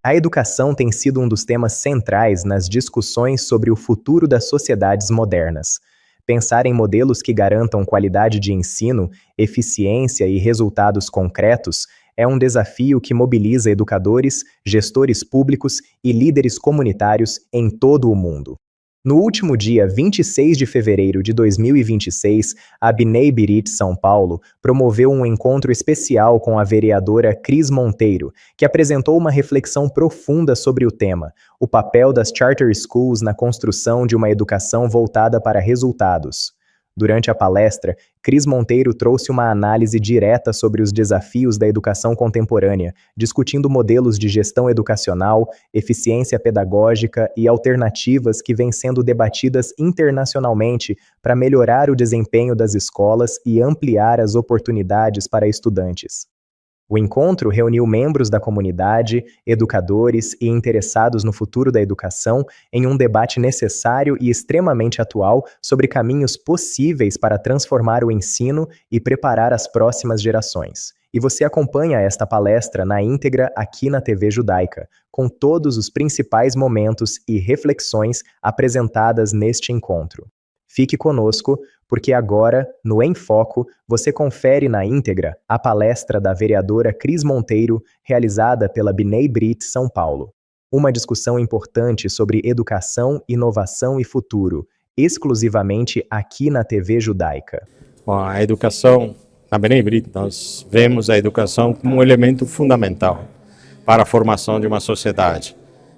A educação tem sido um dos temas centrais nas discussões sobre o futuro das sociedades modernas. Pensar em modelos que garantam qualidade de ensino, eficiência e resultados concretos é um desafio que mobiliza educadores, gestores públicos e líderes comunitários em todo o mundo. No último dia 26 de fevereiro de 2026, a B'nai B'rith São Paulo promoveu um encontro especial com a vereadora Cris Monteiro, que apresentou uma reflexão profunda sobre o tema, o papel das charter schools na construção de uma educação voltada para resultados. Durante a palestra, Cris Monteiro trouxe uma análise direta sobre os desafios da educação contemporânea, discutindo modelos de gestão educacional, eficiência pedagógica e alternativas que vêm sendo debatidas internacionalmente para melhorar o desempenho das escolas e ampliar as oportunidades para estudantes. O encontro reuniu membros da comunidade, educadores e interessados no futuro da educação em um debate necessário e extremamente atual sobre caminhos possíveis para transformar o ensino e preparar as próximas gerações. E você acompanha esta palestra na íntegra aqui na TV Judaica, com todos os principais momentos e reflexões apresentadas neste encontro. Fique conosco, porque agora, no Em Foco, você confere na íntegra a palestra da vereadora Cris Monteiro, realizada pela B'nai B'rith São Paulo. Uma discussão importante sobre educação, inovação e futuro, exclusivamente aqui na TV Judaica. Bom, a educação, na B'nai B'rith, nós vemos a educação como um elemento fundamental para a formação de uma sociedade.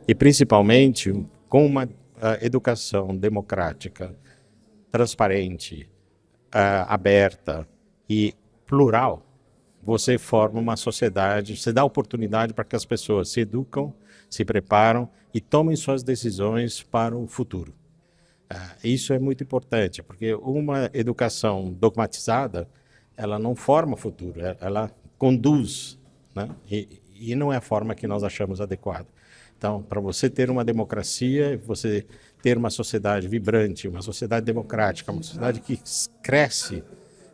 E principalmente com uma educação democrática, transparente, aberta e plural, você forma uma sociedade, você dá oportunidade para que as pessoas se educam, se preparam e tomem suas decisões para o futuro. Isso é muito importante, porque uma educação dogmatizada, ela não forma futuro, ela conduz, né? E não é a forma que nós achamos adequada. Então, para você ter uma democracia, você ter uma sociedade vibrante, uma sociedade democrática, uma sociedade que cresce,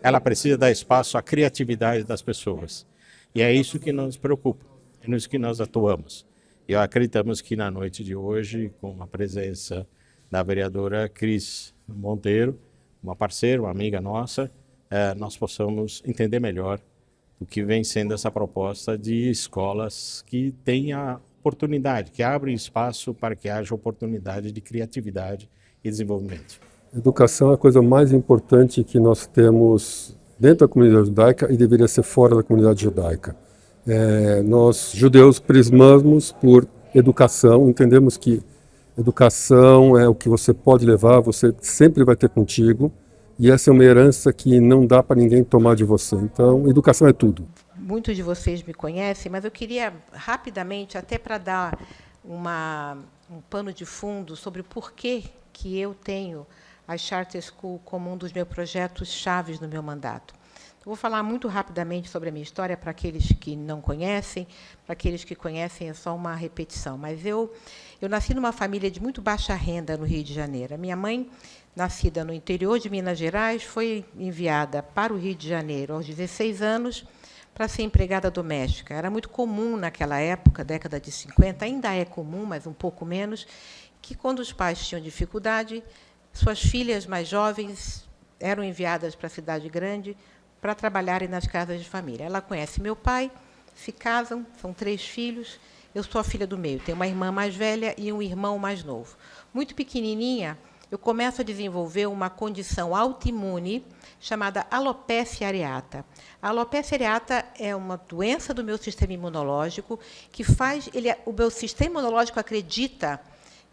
ela precisa dar espaço à criatividade das pessoas. E é isso que nos preocupa, é nisso que nós atuamos. E acreditamos que na noite de hoje, com a presença da vereadora Cris Monteiro, uma parceira, uma amiga nossa, nós possamos entender melhor o que vem sendo essa proposta de escolas que tenha oportunidade, que abrem espaço para que haja oportunidade de criatividade e desenvolvimento. Educação é a coisa mais importante que nós temos dentro da comunidade judaica e deveria ser fora da comunidade judaica. Nós, judeus, prismamos por educação, entendemos que educação é o que você pode levar, você sempre vai ter contigo, e essa é uma herança que não dá para ninguém tomar de você. Então, educação é tudo. Muitos de vocês me conhecem, mas eu queria rapidamente, até para dar um pano de fundo sobre o porquê que eu tenho a Charter School como um dos meus projetos chaves no meu mandato. Eu vou falar muito rapidamente sobre a minha história para aqueles que não conhecem, para aqueles que conhecem é só uma repetição. Mas eu nasci numa família de muito baixa renda no Rio de Janeiro. A minha mãe, nascida no interior de Minas Gerais, foi enviada para o Rio de Janeiro aos 16 anos, para ser empregada doméstica. Era muito comum naquela época, década de 50, ainda é comum, mas um pouco menos, que quando os pais tinham dificuldade, suas filhas mais jovens eram enviadas para a cidade grande para trabalharem nas casas de família. Ela conhece meu pai, se casam, são 3 filhos, eu sou a filha do meio, tenho uma irmã mais velha e um irmão mais novo. Muito pequenininha, eu começo a desenvolver uma condição autoimune chamada alopecia areata. A alopecia areata é uma doença do meu sistema imunológico que faz... o meu sistema imunológico acredita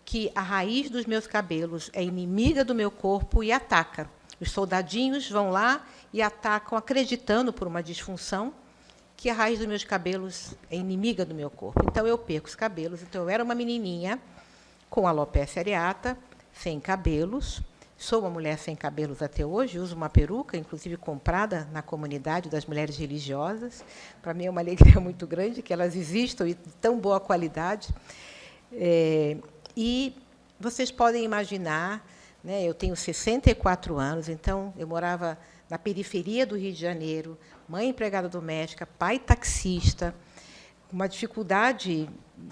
que a raiz dos meus cabelos é inimiga do meu corpo e ataca. Os soldadinhos vão lá e atacam, acreditando, por uma disfunção, que a raiz dos meus cabelos é inimiga do meu corpo. Então, eu perco os cabelos. Então, eu era uma menininha com alopecia areata, sem cabelos. Sou uma mulher sem cabelos até hoje, uso uma peruca, inclusive comprada na comunidade das mulheres religiosas. Para mim é uma alegria muito grande que elas existam e de tão boa qualidade. E vocês podem imaginar, né, eu tenho 64 anos, então eu morava na periferia do Rio de Janeiro, mãe empregada doméstica, pai taxista, uma dificuldade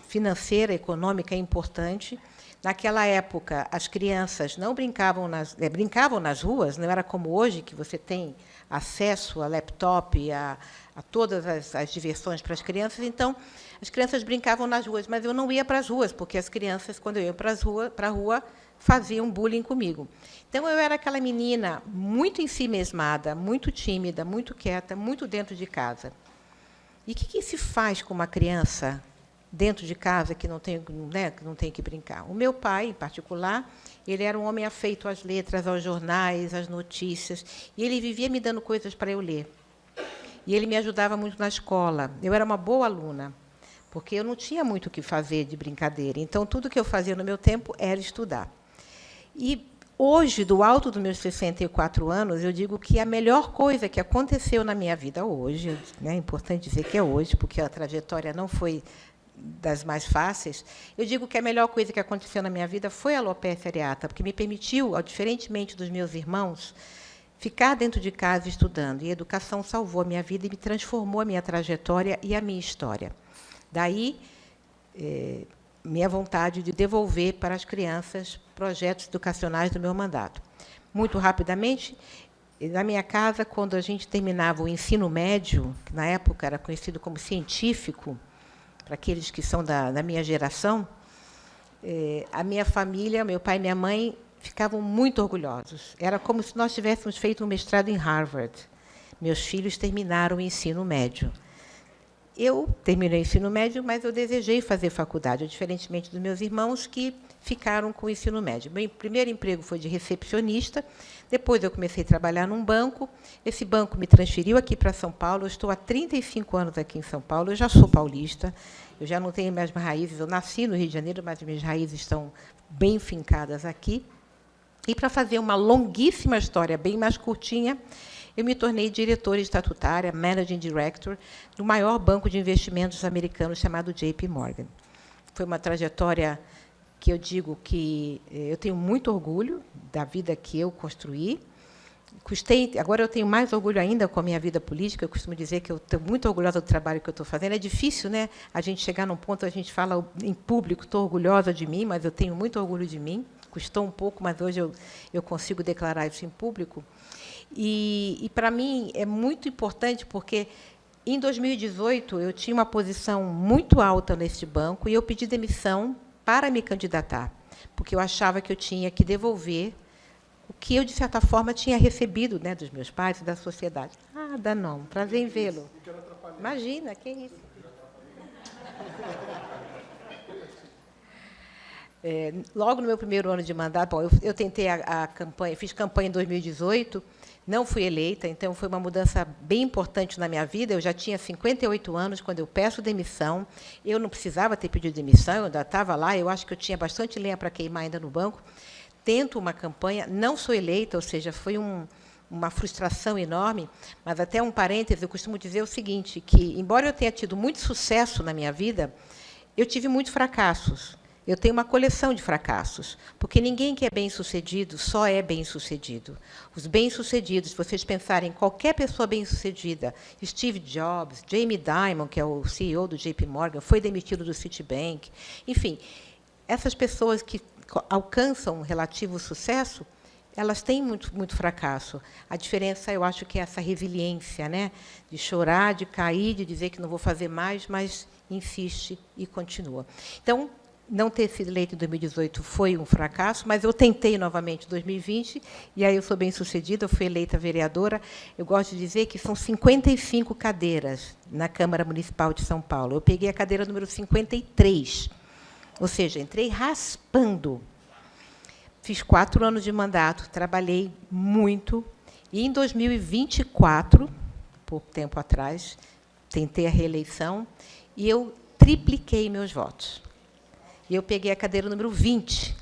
financeira, econômica importante. Naquela época, as crianças não brincavam nas ruas, não era como hoje, que você tem acesso a laptop, a todas as diversões para as crianças. Então, as crianças brincavam nas ruas, mas eu não ia para as ruas, porque as crianças, quando eu ia para a rua, faziam bullying comigo. Então, eu era aquela menina muito ensimesmada, muito tímida, muito quieta, muito dentro de casa. E o que se faz com uma criança dentro de casa que não tem, né, que não tem que brincar? O meu pai, em particular, ele era um homem afeito às letras, aos jornais, às notícias, e ele vivia me dando coisas para eu ler. E ele me ajudava muito na escola. Eu era uma boa aluna, porque eu não tinha muito o que fazer de brincadeira. Então, tudo que eu fazia no meu tempo era estudar. E hoje, do alto dos meus 64 anos, eu digo que a melhor coisa que aconteceu na minha vida hoje, né, é importante dizer que é hoje, porque a trajetória não foi das mais fáceis, eu digo que a melhor coisa que aconteceu na minha vida foi a alopecia areata, porque me permitiu, diferentemente dos meus irmãos, ficar dentro de casa estudando. E a educação salvou a minha vida e me transformou a minha trajetória e a minha história. Daí, minha vontade de devolver para as crianças projetos educacionais do meu mandato. Muito rapidamente, na minha casa, quando a gente terminava o ensino médio, que na época era conhecido como científico, para aqueles que são da minha geração, a minha família, meu pai e minha mãe, ficavam muito orgulhosos. Era como se nós tivéssemos feito um mestrado em Harvard. Meus filhos terminaram o ensino médio. Eu terminei o ensino médio, mas eu desejei fazer faculdade, diferentemente dos meus irmãos, que ficaram com o ensino médio. Meu primeiro emprego foi de recepcionista, depois eu comecei a trabalhar num banco, esse banco me transferiu aqui para São Paulo, eu estou há 35 anos aqui em São Paulo, eu já sou paulista, eu já não tenho mais raízes, eu nasci no Rio de Janeiro, mas minhas raízes estão bem fincadas aqui. E, para fazer uma longuíssima história, bem mais curtinha, eu me tornei diretora estatutária, Managing Director, do maior banco de investimentos americano chamado JP Morgan. Foi uma trajetória que eu digo que eu tenho muito orgulho da vida que eu construí. Agora eu tenho mais orgulho ainda com a minha vida política. Eu costumo dizer que eu estou muito orgulhosa do trabalho que eu estou fazendo. É difícil, né, a gente chegar num ponto a gente fala em público, estou orgulhosa de mim, mas eu tenho muito orgulho de mim. Custou um pouco, mas hoje eu consigo declarar isso em público. E para mim, é muito importante, porque, em 2018, eu tinha uma posição muito alta neste banco e eu pedi demissão para me candidatar, porque eu achava que eu tinha que devolver o que eu, de certa forma, tinha recebido, né, dos meus pais e da sociedade. Nada, não. Prazer em vê-lo. Imagina, que isso. Logo no meu primeiro ano de mandato, bom, eu tentei a campanha, fiz campanha em 2018, não fui eleita, então foi uma mudança bem importante na minha vida. Eu já tinha 58 anos quando eu peço demissão. Eu não precisava ter pedido demissão, eu ainda estava lá, eu acho que eu tinha bastante lenha para queimar ainda no banco. Tento uma campanha, não sou eleita, ou seja, foi uma frustração enorme, mas, até um parêntese, eu costumo dizer o seguinte, que, embora eu tenha tido muito sucesso na minha vida, eu tive muitos fracassos. Eu tenho uma coleção de fracassos, porque ninguém que é bem-sucedido só é bem-sucedido. Os bem-sucedidos, se vocês pensarem em qualquer pessoa bem-sucedida, Steve Jobs, Jamie Dimon, que é o CEO do JP Morgan, foi demitido do Citibank, enfim, essas pessoas que alcançam um relativo sucesso, elas têm muito fracasso. A diferença, eu acho, que é essa resiliência, né? De chorar, de cair, de dizer que não vou fazer mais, mas insiste e continua. Então, não ter sido eleita em 2018 foi um fracasso, mas eu tentei novamente em 2020, e aí eu sou bem-sucedida, eu fui eleita vereadora. Eu gosto de dizer que são 55 cadeiras na Câmara Municipal de São Paulo. Eu peguei a cadeira número 53, ou seja, entrei raspando. Fiz 4 anos de mandato, trabalhei muito, e em 2024, pouco tempo atrás, tentei a reeleição, e eu tripliquei meus votos. E eu peguei a cadeira número 20,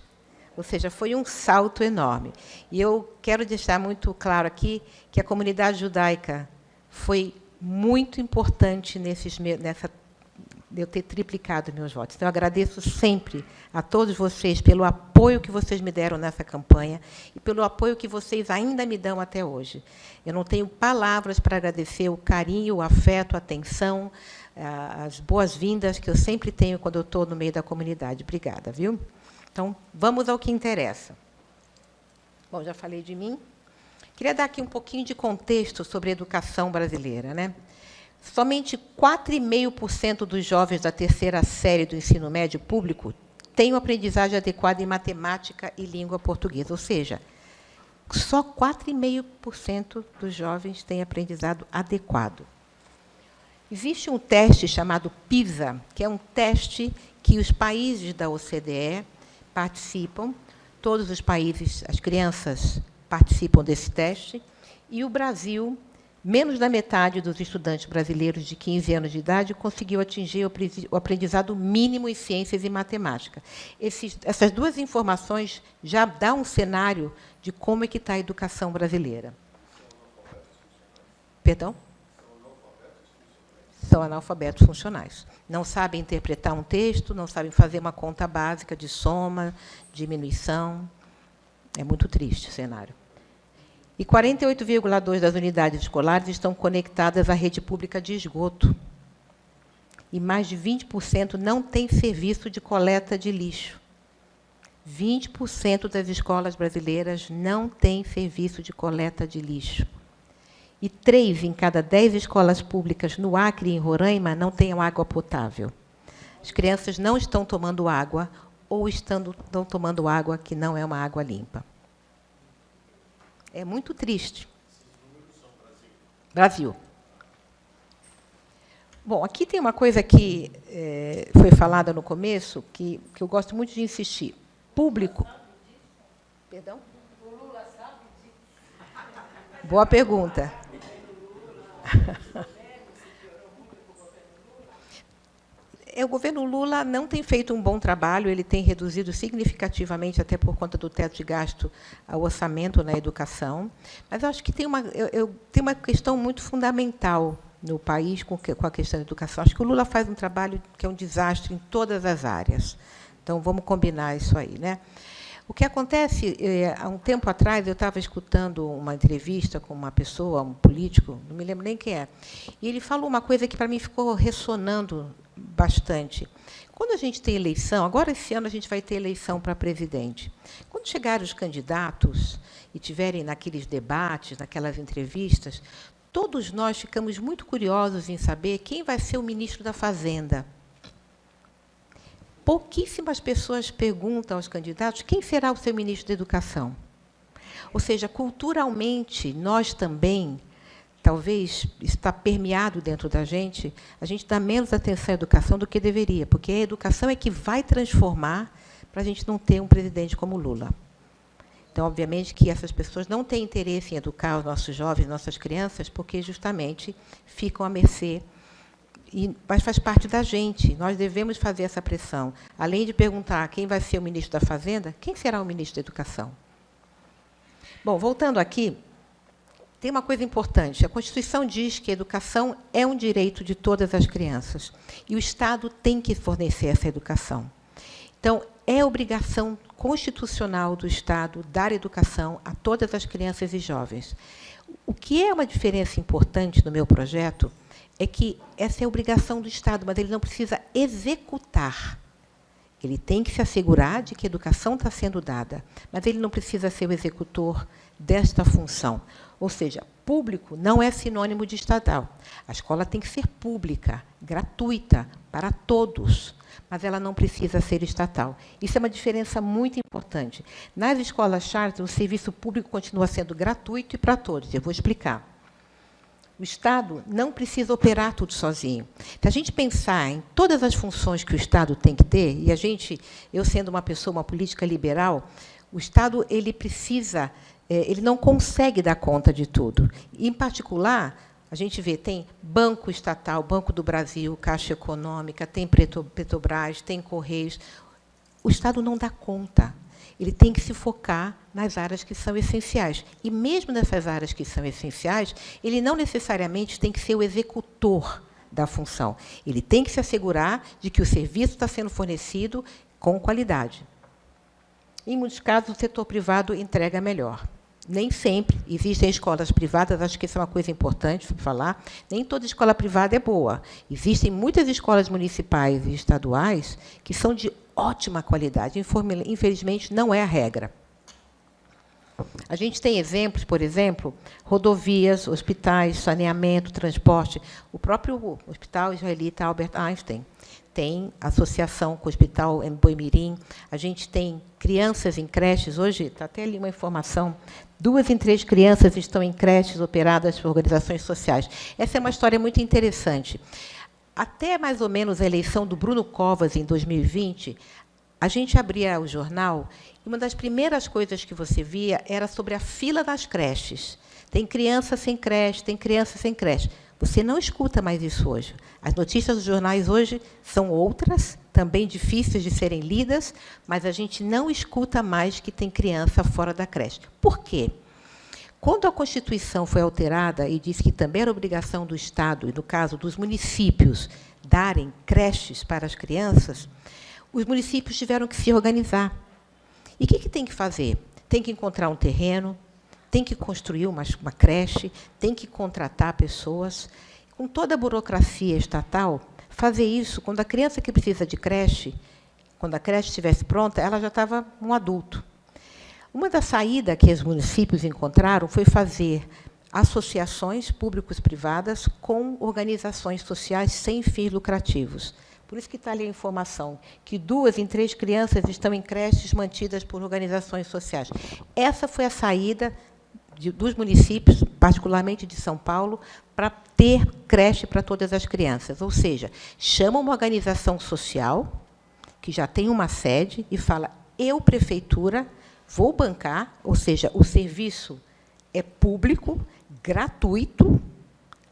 ou seja, foi um salto enorme. E eu quero deixar muito claro aqui que a comunidade judaica foi muito importante de eu ter triplicado meus votos. Então, eu agradeço sempre a todos vocês pelo apoio que vocês me deram nessa campanha e pelo apoio que vocês ainda me dão até hoje. Eu não tenho palavras para agradecer o carinho, o afeto, a atenção, as boas-vindas que eu sempre tenho quando eu estou no meio da comunidade. Obrigada, viu? Então, vamos ao que interessa. Bom, já falei de mim. Queria dar aqui um pouquinho de contexto sobre a educação brasileira, né? Somente 4,5% dos jovens da terceira série do ensino médio público têm uma aprendizagem adequada em matemática e língua portuguesa, ou seja, só 4,5% dos jovens têm aprendizado adequado. Existe um teste chamado PISA, que é um teste que os países da OCDE participam, todos os países, as crianças participam desse teste, e o Brasil, menos da metade dos estudantes brasileiros de 15 anos de idade conseguiu atingir o aprendizado mínimo em ciências e matemática. Essas duas informações já dão um cenário de como é que está a educação brasileira. Perdão? São analfabetos funcionais. Não sabem interpretar um texto, não sabem fazer uma conta básica de soma, diminuição. É muito triste o cenário. E 48,2% das unidades escolares estão conectadas à rede pública de esgoto. E mais de 20% não têm serviço de coleta de lixo. 20% das escolas brasileiras não têm serviço de coleta de lixo. E 3 em cada 10 escolas públicas no Acre e em Roraima não têm água potável. As crianças não estão tomando água ou estão tomando água que não é uma água limpa. É muito triste. Brasil. Bom, aqui tem uma coisa que foi falada no começo, que eu gosto muito de insistir. Público. Perdão? O Lula sabe disso? Boa pergunta. O governo Lula não tem feito um bom trabalho, ele tem reduzido significativamente, até por conta do teto de gasto, o orçamento na educação. Mas eu acho que tem uma questão muito fundamental no país com a questão da educação. Acho que o Lula faz um trabalho que é um desastre em todas as áreas. Então, vamos combinar isso aí, né? O que acontece, há um tempo atrás, eu estava escutando uma entrevista com uma pessoa, um político, não me lembro nem quem é, e ele falou uma coisa que, para mim, ficou ressonando bastante. Quando a gente tem eleição, agora esse ano a gente vai ter eleição para presidente. Quando chegarem os candidatos e tiverem naqueles debates, naquelas entrevistas, todos nós ficamos muito curiosos em saber quem vai ser o ministro da Fazenda. Pouquíssimas pessoas perguntam aos candidatos quem será o seu ministro da Educação. Ou seja, culturalmente, nós também, talvez está permeado dentro da gente, a gente dá menos atenção à educação do que deveria, porque a educação é que vai transformar para a gente não ter um presidente como Lula. Então, obviamente, que essas pessoas não têm interesse em educar os nossos jovens, nossas crianças, porque, justamente, ficam à mercê. Mas faz parte da gente, nós devemos fazer essa pressão. Além de perguntar quem vai ser o ministro da Fazenda, quem será o ministro da Educação? Bom, voltando aqui, tem uma coisa importante. A Constituição diz que a educação é um direito de todas as crianças, e o Estado tem que fornecer essa educação. Então, é obrigação constitucional do Estado dar educação a todas as crianças e jovens. O que é uma diferença importante no meu projeto é que essa é a obrigação do Estado, mas ele não precisa executar. Ele tem que se assegurar de que a educação está sendo dada, mas ele não precisa ser o executor desta função. Ou seja, público não é sinônimo de estatal. A escola tem que ser pública, gratuita, para todos, mas ela não precisa ser estatal. Isso é uma diferença muito importante. Nas escolas charter, o serviço público continua sendo gratuito e para todos. Eu vou explicar. O Estado não precisa operar tudo sozinho. Se a gente pensar em todas as funções que o Estado tem que ter, e eu sendo uma pessoa, uma política liberal, o Estado ele não consegue dar conta de tudo. E, em particular, a gente vê, tem Banco Estatal, Banco do Brasil, Caixa Econômica, tem Petrobras, tem Correios. O Estado não dá conta. Ele tem que se focar nas áreas que são essenciais. E, mesmo nessas áreas que são essenciais, ele não necessariamente tem que ser o executor da função. Ele tem que se assegurar de que o serviço está sendo fornecido com qualidade. Em muitos casos, o setor privado entrega melhor. Nem sempre. Existem escolas privadas, acho que isso é uma coisa importante para falar. Nem toda escola privada é boa. Existem muitas escolas municipais e estaduais que são de ótima qualidade. Infelizmente, não é a regra. A gente tem exemplos, por exemplo, rodovias, hospitais, saneamento, transporte. O próprio Hospital Israelita Albert Einstein tem associação com o Hospital em Boimirim. A gente tem crianças em creches. Hoje, está até ali uma informação, 2 em 3 crianças estão em creches operadas por organizações sociais. Essa é uma história muito interessante. Até mais ou menos a eleição do Bruno Covas, em 2020, a gente abria o jornal e uma das primeiras coisas que você via era sobre a fila das creches. Tem criança sem creche, tem criança sem creche. Você não escuta mais isso hoje. As notícias dos jornais hoje são outras, também difíceis de serem lidas, mas a gente não escuta mais que tem criança fora da creche. Por quê? Quando a Constituição foi alterada e disse que também era obrigação do Estado, e no caso dos municípios, darem creches para as crianças, os municípios tiveram que se organizar. E o que tem que fazer? Tem que encontrar um terreno, tem que construir uma creche, tem que contratar pessoas. Com toda a burocracia estatal, fazer isso, quando a criança que precisa de creche, quando a creche estivesse pronta, ela já estava um adulto. Uma das saídas que os municípios encontraram foi fazer associações públicos-privadas com organizações sociais sem fins lucrativos. Por isso que está ali a informação, que 2 em 3 crianças estão em creches mantidas por organizações sociais. Essa foi a saída dos municípios, particularmente de São Paulo, para ter creche para todas as crianças. Ou seja, chama uma organização social, que já tem uma sede, e fala, eu, prefeitura, vou bancar, ou seja, o serviço é público, gratuito,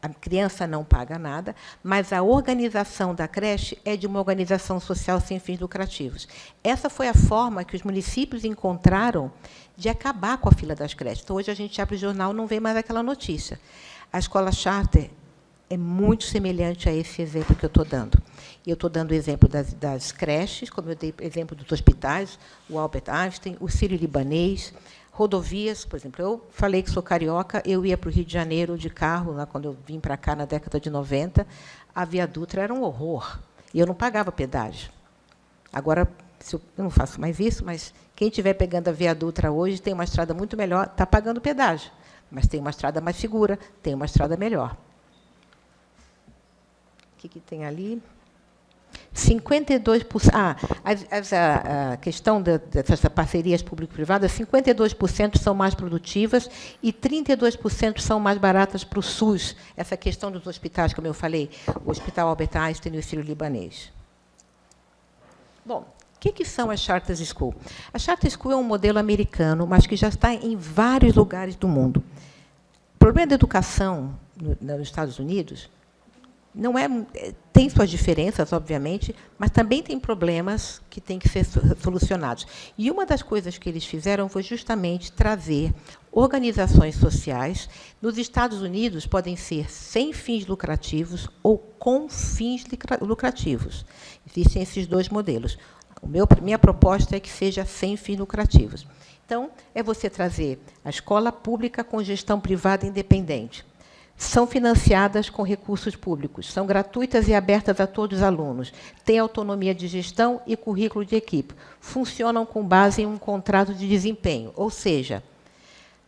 a criança não paga nada, mas a organização da creche é de uma organização social sem fins lucrativos. Essa foi a forma que os municípios encontraram de acabar com a fila das creches. Então, hoje, a gente abre o jornal e não vê mais aquela notícia. A escola charter é muito semelhante a esse exemplo que eu estou dando. E eu estou dando o exemplo das creches, como eu dei exemplo dos hospitais, o Albert Einstein, o Sírio-Libanês, rodovias, por exemplo, eu falei que sou carioca, eu ia para o Rio de Janeiro de carro, lá quando eu vim para cá na década de 90, a Via Dutra era um horror, e eu não pagava pedágio. Agora, eu não faço mais isso, mas quem estiver pegando a Via Dutra hoje tem uma estrada muito melhor, está pagando pedágio, mas tem uma estrada mais segura, tem uma estrada melhor. O que tem ali? 52%. A questão dessas parcerias público-privadas, 52% são mais produtivas e 32% são mais baratas para o SUS. Essa questão dos hospitais, como eu falei, o Hospital Albert Einstein e o Sírio-Libanês. Bom, o que são as Charter School? A Charter School é um modelo americano, mas que já está em vários lugares do mundo. O problema da educação nos Estados Unidos não tem suas diferenças, obviamente, mas também tem problemas que têm que ser solucionados. E uma das coisas que eles fizeram foi justamente trazer organizações sociais. Nos Estados Unidos, podem ser sem fins lucrativos ou com fins lucrativos. Existem esses 2 modelos. Minha proposta é que seja sem fins lucrativos. Então, é você trazer a escola pública com gestão privada independente. São financiadas com recursos públicos, são gratuitas e abertas a todos os alunos, têm autonomia de gestão e currículo de equipe, funcionam com base em um contrato de desempenho, ou seja,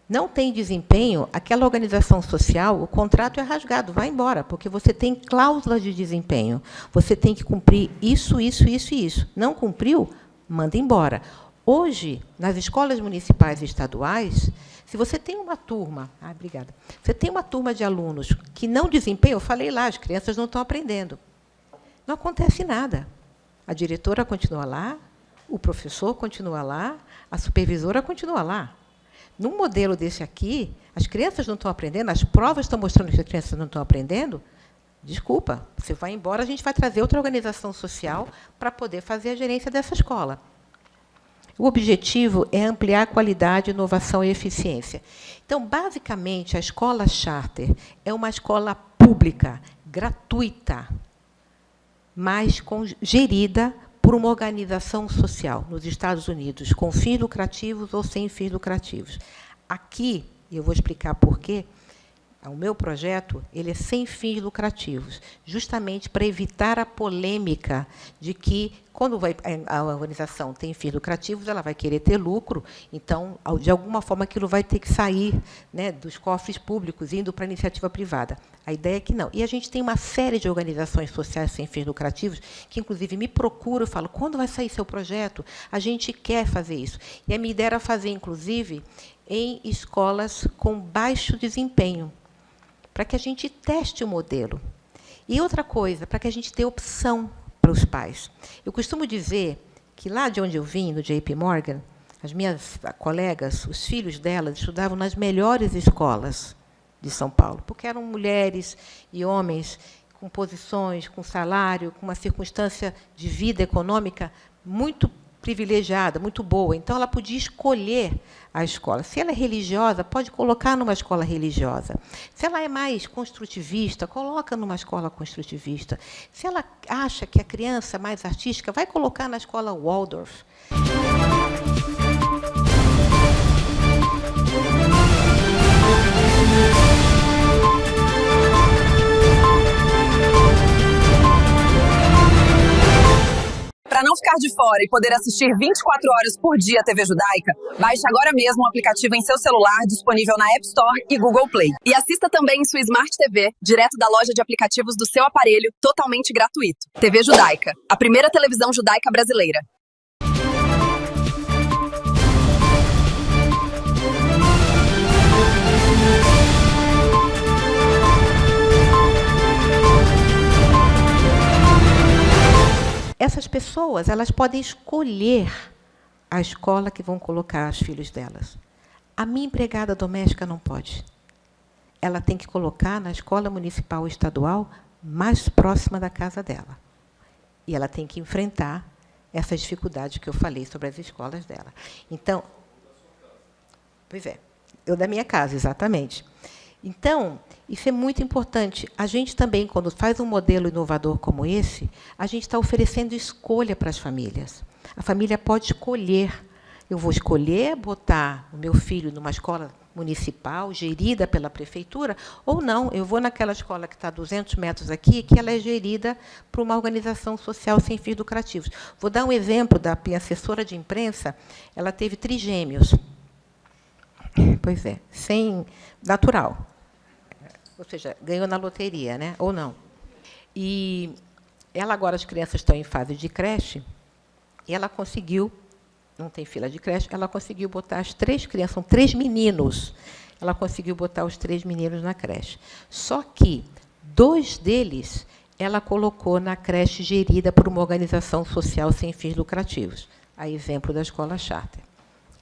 não tem desempenho, aquela organização social, o contrato é rasgado, vai embora, porque você tem cláusulas de desempenho, você tem que cumprir isso, isso, isso e isso. Não cumpriu, manda embora. Hoje, nas escolas municipais e estaduais, se você tem uma turma, obrigada. Você tem uma turma de alunos que não desempenham, eu falei lá, as crianças não estão aprendendo. Não acontece nada. A diretora continua lá, o professor continua lá, a supervisora continua lá. Num modelo desse aqui, as crianças não estão aprendendo, as provas estão mostrando que as crianças não estão aprendendo, desculpa, você vai embora, a gente vai trazer outra organização social para poder fazer a gerência dessa escola. O objetivo é ampliar a qualidade, inovação e eficiência. Então, basicamente, a escola charter é uma escola pública, gratuita, mas gerida por uma organização social nos Estados Unidos, com fins lucrativos ou sem fins lucrativos. Aqui, e eu vou explicar por quê, o meu projeto ele é sem fins lucrativos, justamente para evitar a polêmica de que, quando a organização tem fins lucrativos, ela vai querer ter lucro, então, de alguma forma, aquilo vai ter que sair, né, dos cofres públicos, indo para a iniciativa privada. A ideia é que não. E a gente tem uma série de organizações sociais sem fins lucrativos que, inclusive, me procuram e falam, quando vai sair seu projeto? A gente quer fazer isso. E a minha ideia era fazer, inclusive, em escolas com baixo desempenho, para que a gente teste o modelo. E outra coisa, para que a gente dê opção para os pais. Eu costumo dizer que, lá de onde eu vim, no JP Morgan, as minhas colegas, os filhos delas, estudavam nas melhores escolas de São Paulo, porque eram mulheres e homens com posições, com salário, com uma circunstância de vida econômica muito privilegiada, muito boa. Então, ela podia escolher a escola. Se ela é religiosa, pode colocar numa escola religiosa. Se ela é mais construtivista, coloca numa escola construtivista. Se ela acha que a criança é mais artística, vai colocar na escola Waldorf. Para não ficar de fora e poder assistir 24 horas por dia a TV Judaica, baixe agora mesmo o aplicativo em seu celular, disponível na App Store e Google Play. E assista também em sua Smart TV, direto da loja de aplicativos do seu aparelho, totalmente gratuito. TV Judaica, a primeira televisão judaica brasileira. Essas pessoas, elas podem escolher a escola que vão colocar os filhos delas. A minha empregada doméstica não pode. Ela tem que colocar na escola municipal ou estadual mais próxima da casa dela. E ela tem que enfrentar essas dificuldades que eu falei sobre as escolas dela. Então, pois é, eu da minha casa, exatamente. Então, isso é muito importante. A gente também, quando faz um modelo inovador como esse, a gente está oferecendo escolha para as famílias. A família pode escolher. Eu vou escolher botar o meu filho numa escola municipal, gerida pela prefeitura, ou não, eu vou naquela escola que está a 200 metros aqui, que ela é gerida por uma organização social sem fins lucrativos. Vou dar um exemplo da minha assessora de imprensa, ela teve trigêmeos. Pois é, sem natural. Ou seja, ganhou na loteria, né? Ou não. E ela agora, as crianças estão em fase de creche, e ela conseguiu, não tem fila de creche, ela conseguiu botar as 3 crianças, são 3 meninos, ela conseguiu botar os 3 meninos na creche. Só que 2 deles ela colocou na creche gerida por uma organização social sem fins lucrativos, a exemplo da escola charter.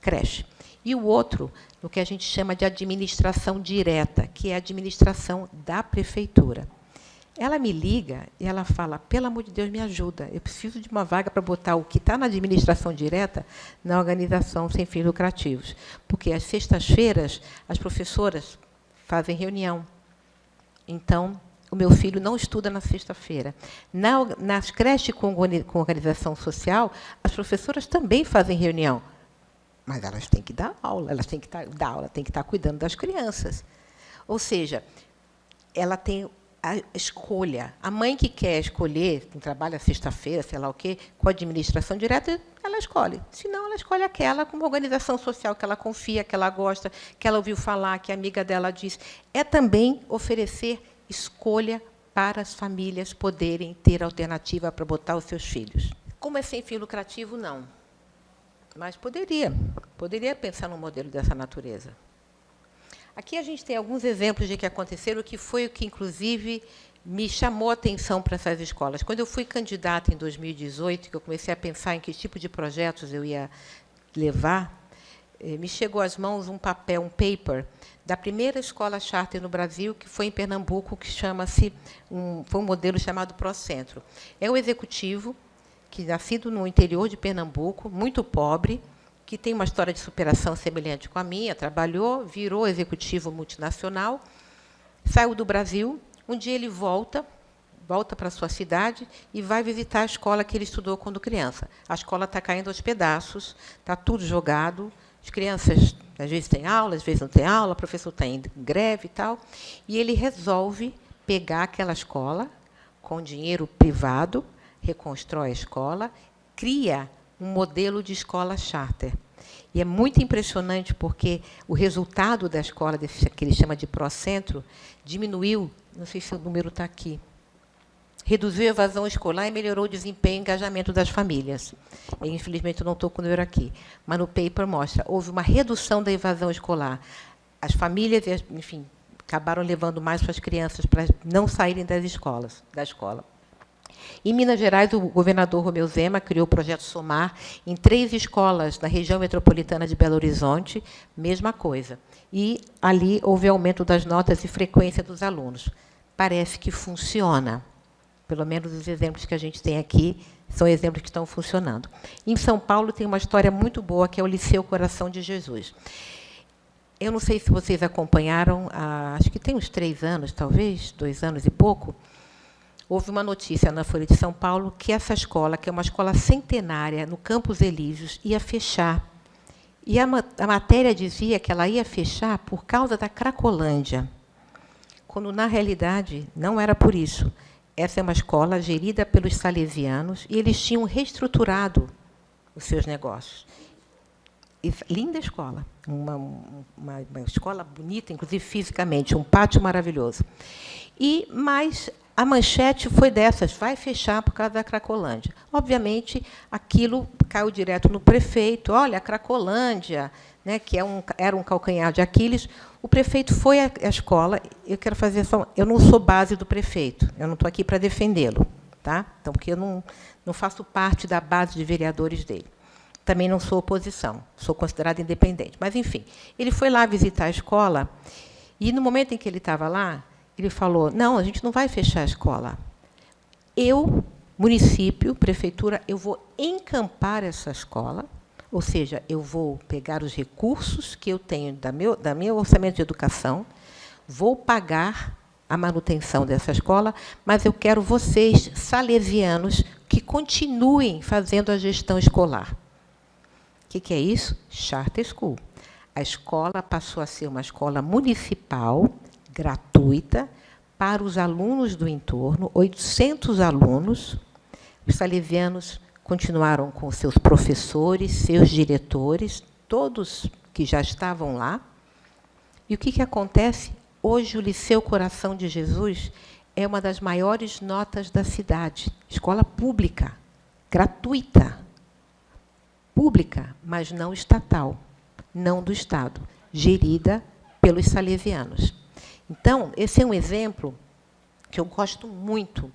Creche. E o outro, no que a gente chama de administração direta, que é a administração da prefeitura. Ela me liga e ela fala, pelo amor de Deus, me ajuda, eu preciso de uma vaga para botar o que está na administração direta na organização sem fins lucrativos. Porque, às sextas-feiras, as professoras fazem reunião. Então, o meu filho não estuda na sexta-feira. Nas creches com organização social, as professoras também fazem reunião. Mas elas têm que dar aula, elas têm que dar aula, têm que estar cuidando das crianças. Ou seja, ela tem a escolha. A mãe que quer escolher, que trabalha sexta-feira, sei lá o quê, com a administração direta, ela escolhe. Se não, ela escolhe aquela com uma organização social que ela confia, que ela gosta, que ela ouviu falar, que a amiga dela diz. É também oferecer escolha para as famílias poderem ter alternativa para botar os seus filhos. Como é sem fim lucrativo, não. Mas poderia pensar num modelo dessa natureza. Aqui a gente tem alguns exemplos de que aconteceram, que foi o que, inclusive, me chamou a atenção para essas escolas. Quando eu fui candidata em 2018, que eu comecei a pensar em que tipo de projetos eu ia levar, me chegou às mãos um papel, um paper, da primeira escola charter no Brasil, que foi em Pernambuco, que foi um modelo chamado Procentro. É um executivo que, nascido no interior de Pernambuco, muito pobre, que tem uma história de superação semelhante com a minha, trabalhou, virou executivo multinacional, saiu do Brasil, um dia ele volta para a sua cidade e vai visitar a escola que ele estudou quando criança. A escola está caindo aos pedaços, está tudo jogado, As crianças, às vezes, têm aula, às vezes não têm aula, o professor está em greve e tal, e ele resolve pegar aquela escola com dinheiro privado, reconstrói a escola, cria um modelo de escola charter. E é muito impressionante porque o resultado da escola, que ele chama de Procentro, diminuiu, não sei se o número está aqui, reduziu a evasão escolar e melhorou o desempenho e engajamento das famílias. Eu, infelizmente, eu não estou com o número aqui, mas no paper mostra, houve uma redução da evasão escolar. As famílias, enfim, acabaram levando mais para as crianças para não saírem da escola. Em Minas Gerais, o governador Romeu Zema criou o projeto Somar em 3 escolas na região metropolitana de Belo Horizonte, mesma coisa. E ali houve aumento das notas e frequência dos alunos. Parece que funciona. Pelo menos os exemplos que a gente tem aqui são exemplos que estão funcionando. Em São Paulo tem uma história muito boa, que é o Liceu Coração de Jesus. Eu não sei se vocês acompanharam, acho que tem uns 3 anos, talvez, 2 anos e pouco, houve uma notícia na Folha de São Paulo que essa escola, que é uma escola centenária no Campos Elíseos, ia fechar. E a matéria dizia que ela ia fechar por causa da Cracolândia, quando, na realidade, não era por isso. Essa é uma escola gerida pelos salesianos e eles tinham reestruturado os seus negócios. E, linda escola, uma escola bonita, inclusive fisicamente, um pátio maravilhoso. Mas a manchete foi dessas, vai fechar por causa da Cracolândia. Obviamente, aquilo caiu direto no prefeito. Olha, a Cracolândia, né, que era um calcanhar de Aquiles. O prefeito foi à escola. Eu quero fazer só. Eu não sou base do prefeito. Eu não estou aqui para defendê-lo, tá? Então, porque eu não faço parte da base de vereadores dele. Também não sou oposição. Sou considerada independente. Mas, enfim, ele foi lá visitar a escola e, no momento em que ele estava lá, ele falou: não, a gente não vai fechar a escola. Eu, município, prefeitura, eu vou encampar essa escola, ou seja, eu vou pegar os recursos que eu tenho da meu orçamento de educação, vou pagar a manutenção dessa escola, mas eu quero vocês, salesianos, que continuem fazendo a gestão escolar. O que é isso? Charter School. A escola passou a ser uma escola municipal, gratuita, para os alunos do entorno, 800 alunos. Os salesianos continuaram com seus professores, seus diretores, todos que já estavam lá. E o que acontece? Hoje, o Liceu Coração de Jesus é uma das maiores notas da cidade. Escola pública, gratuita. Pública, mas não estatal, não do Estado, gerida pelos salesianos. Então, esse é um exemplo que eu gosto muito,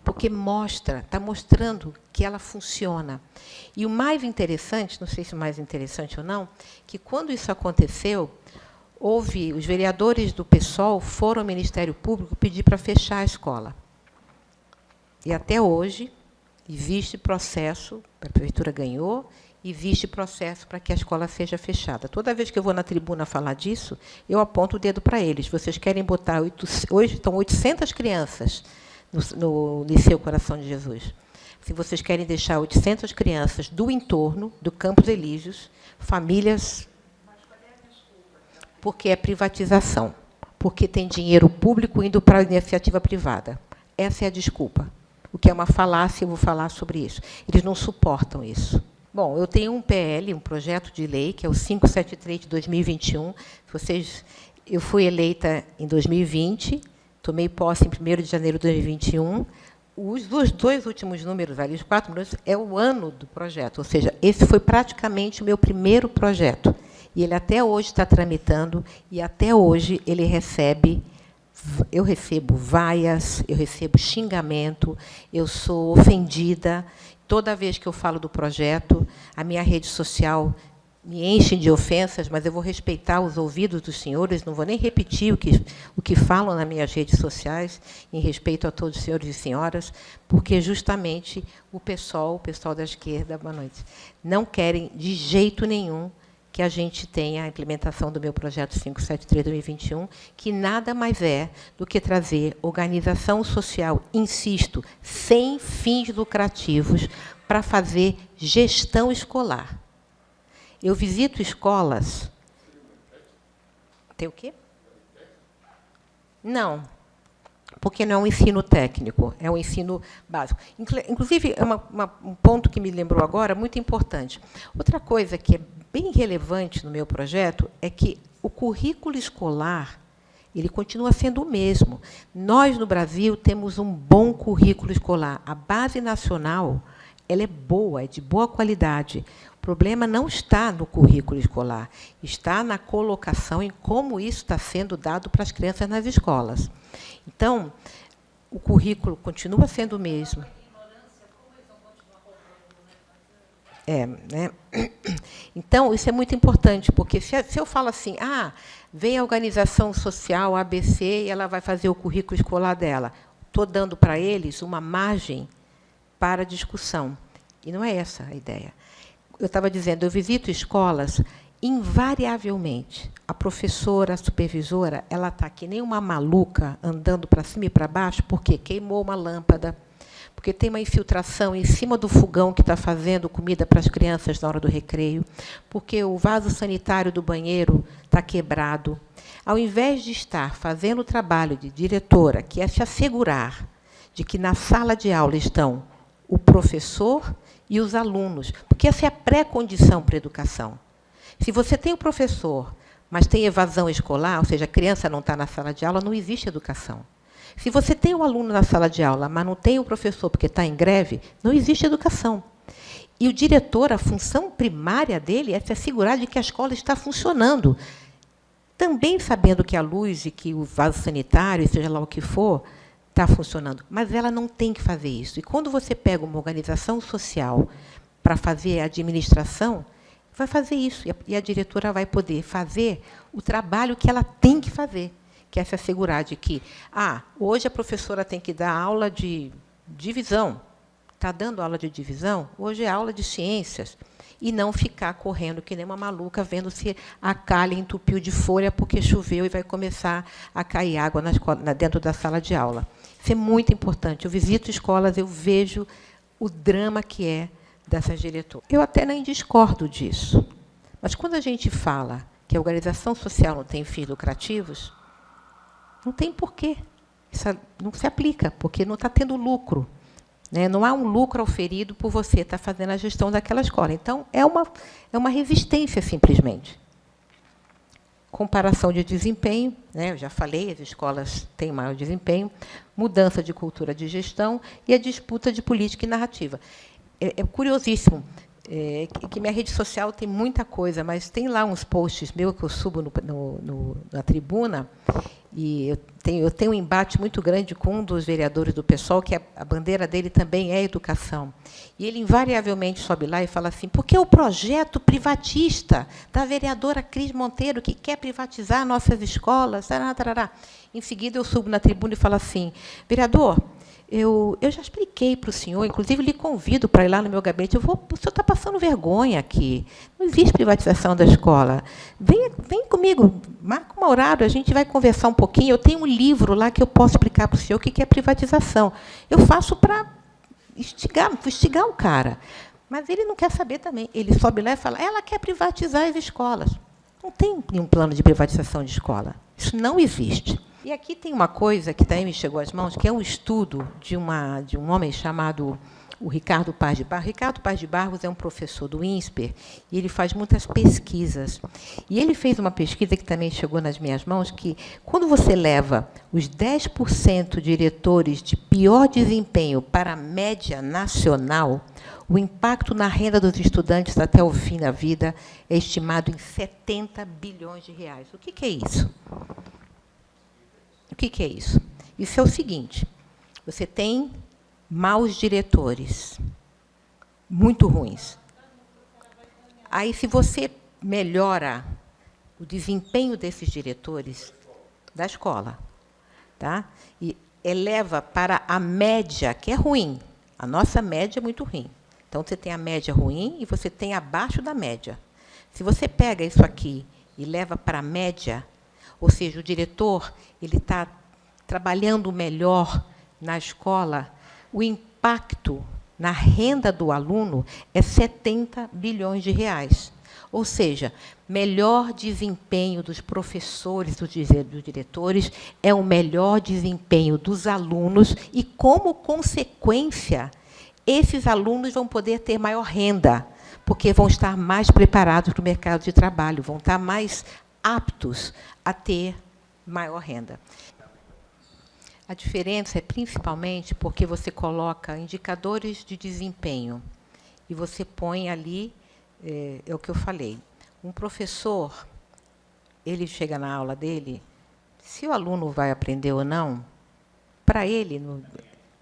porque está mostrando que ela funciona. E o mais interessante, não sei se é mais interessante ou não, que quando isso aconteceu, os vereadores do PSOL foram ao Ministério Público pedir para fechar a escola. E até hoje existe processo, a prefeitura ganhou, existe processo para que a escola seja fechada. Toda vez que eu vou na tribuna falar disso, eu aponto o dedo para eles. Vocês querem botar... Hoje estão 800 crianças no Liceu Coração de Jesus. Se vocês querem deixar 800 crianças do entorno, do Campos Elíseos, famílias... Porque é privatização. Porque tem dinheiro público indo para a iniciativa privada. Essa é a desculpa. O que é uma falácia, eu vou falar sobre isso. Eles não suportam isso. Bom, eu tenho um PL, um projeto de lei, que é o 573 de 2021. Eu fui eleita em 2020, tomei posse em 1º de janeiro de 2021. Os 2 últimos números, ali, os 4 números, é o ano do projeto. Ou seja, esse foi praticamente o meu primeiro projeto. E ele até hoje está tramitando, e até hoje ele eu recebo vaias, eu recebo xingamento, eu sou ofendida. Toda vez que eu falo do projeto, a minha rede social me enche de ofensas, mas eu vou respeitar os ouvidos dos senhores, não vou nem repetir o que falam nas minhas redes sociais, em respeito a todos os senhores e senhoras, porque, justamente, o pessoal da esquerda, boa noite, não querem, de jeito nenhum, que a gente tenha a implementação do meu projeto 573 de 2021, que nada mais é do que trazer organização social, insisto, sem fins lucrativos, para fazer gestão escolar. Eu visito escolas... Tem o quê? Não, porque não é um ensino técnico, é um ensino básico. Inclusive, é um ponto que me lembrou agora, muito importante. Outra coisa que é bem relevante no meu projeto é que o currículo escolar ele continua sendo o mesmo. Nós, no Brasil, temos um bom currículo escolar. A base nacional ela é boa, é de boa qualidade. O problema não está no currículo escolar, está na colocação em como isso está sendo dado para as crianças nas escolas. Então, o currículo continua sendo o mesmo. Né? Então, isso é muito importante, porque se eu falo assim, vem a organização social ABC e ela vai fazer o currículo escolar dela, estou dando para eles uma margem para discussão. E não é essa a ideia. Eu estava dizendo, eu visito escolas, invariavelmente, a professora, a supervisora, ela está que nem uma maluca, andando para cima e para baixo, porque queimou uma lâmpada, porque tem uma infiltração em cima do fogão que está fazendo comida para as crianças na hora do recreio, porque o vaso sanitário do banheiro está quebrado. Ao invés de estar fazendo o trabalho de diretora, que é se assegurar de que na sala de aula estão o professor e os alunos, porque essa é a pré-condição para a educação. Se você tem o professor, mas tem evasão escolar, ou seja, a criança não está na sala de aula, não existe educação. Se você tem o aluno na sala de aula, mas não tem o professor porque está em greve, não existe educação. E o diretor, a função primária dele é se assegurar de que a escola está funcionando, também sabendo que a luz e que o vaso sanitário, seja lá o que for, está funcionando. Mas ela não tem que fazer isso. E quando você pega uma organização social para fazer a administração, vai fazer isso. E a diretora vai poder fazer o trabalho que ela tem que fazer, que é se assegurar de que, hoje a professora tem que dar aula de divisão. Está dando aula de divisão? Hoje é aula de ciências. E não ficar correndo que nem uma maluca, vendo se a calha entupiu de folha porque choveu e vai começar a cair água dentro da sala de aula. Isso é muito importante. Eu visito escolas, eu vejo o drama que é dessas diretoras. Eu até nem discordo disso. Mas, quando a gente fala que a organização social não tem fins lucrativos, não tem porquê. Isso não se aplica, porque não está tendo lucro. Né? Não há um lucro auferido por você estar fazendo a gestão daquela escola. Então, é uma resistência, simplesmente. Comparação de desempenho, né? Eu já falei, as escolas têm maior desempenho, mudança de cultura de gestão e a disputa de política e narrativa. É curiosíssimo que minha rede social tem muita coisa, mas tem lá uns posts meus que eu subo na tribuna, e eu tenho um embate muito grande com um dos vereadores do PSOL, que a bandeira dele também é educação. E ele, invariavelmente, sobe lá e fala assim, porque o projeto privatista da vereadora Cris Monteiro, que quer privatizar nossas escolas, tarará, tarará. Em seguida, eu subo na tribuna e falo assim, vereador, eu já expliquei para o senhor, inclusive lhe convido para ir lá no meu gabinete, o senhor está passando vergonha aqui, não existe privatização da escola. Vem comigo, marca um horário, a gente vai conversar um pouquinho, eu tenho um livro lá que eu posso explicar para o senhor o que é privatização. Eu faço para instigar o cara. Mas ele não quer saber também. Ele sobe lá e fala, ela quer privatizar as escolas. Não tem nenhum plano de privatização de escola. Isso não existe. E aqui tem uma coisa que também me chegou às mãos, que é um estudo de um homem chamado o Ricardo Paz de Barros. Ricardo Paz de Barros é um professor do INSPER e ele faz muitas pesquisas. E ele fez uma pesquisa que também chegou nas minhas mãos, que, quando você leva os 10% diretores de pior desempenho para a média nacional, o impacto na renda dos estudantes até o fim da vida é estimado em 70 bilhões de reais. O que é isso? O que é isso? Isso é o seguinte, você tem maus diretores, muito ruins. Aí, se você melhora o desempenho desses diretores da escola, tá? E eleva para a média, que é ruim. A nossa média é muito ruim. Então, você tem a média ruim e você tem abaixo da média. Se você pega isso aqui e leva para a média, ou seja, o diretor ele está trabalhando melhor na escola, o impacto na renda do aluno é 70 bilhões de reais. Ou seja, melhor desempenho dos professores, dos diretores, é o melhor desempenho dos alunos e, como consequência, esses alunos vão poder ter maior renda, porque vão estar mais preparados para o mercado de trabalho, vão estar mais aptos a ter maior renda. A diferença é principalmente porque você coloca indicadores de desempenho e você põe ali, é o que eu falei, um professor, ele chega na aula dele, se o aluno vai aprender ou não, para ele não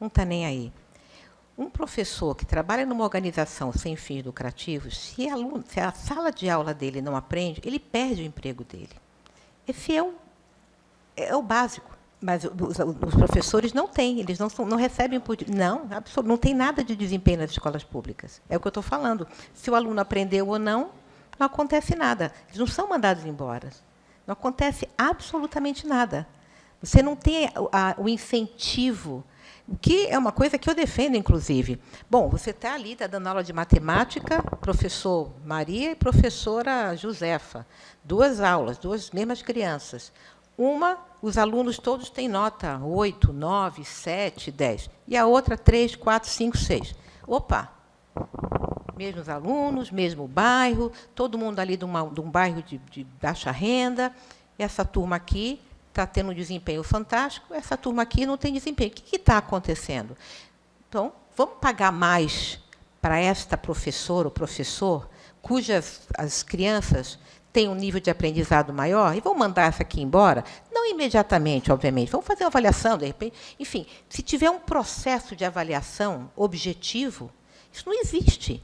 está nem aí. Um professor que trabalha numa organização sem fins lucrativos, se a sala de aula dele não aprende, ele perde o emprego dele. Esse é o básico. Mas os professores não têm, eles não recebem por... Não tem nada de desempenho nas escolas públicas. É o que eu estou falando. Se o aluno aprendeu ou não acontece nada. Eles não são mandados embora. Não acontece absolutamente nada. Você não tem o incentivo, o que é uma coisa que eu defendo, inclusive. Bom, você está ali, está dando aula de matemática, professor Maria e professora Josefa. 2 aulas, 2 mesmas crianças. Uma, os alunos todos têm nota 8, 9, 7, 10. E a outra, 3, 4, 5, 6. Opa! Mesmos alunos, mesmo bairro, todo mundo ali de um bairro de baixa renda. Essa turma aqui está tendo um desempenho fantástico, essa turma aqui não tem desempenho. O que está acontecendo? Então, vamos pagar mais para esta professora ou professor, cujas as crianças têm um nível de aprendizado maior, e vamos mandar essa aqui embora? Não imediatamente, obviamente. Vamos fazer uma avaliação, de repente. Enfim, se tiver um processo de avaliação objetivo, isso não existe.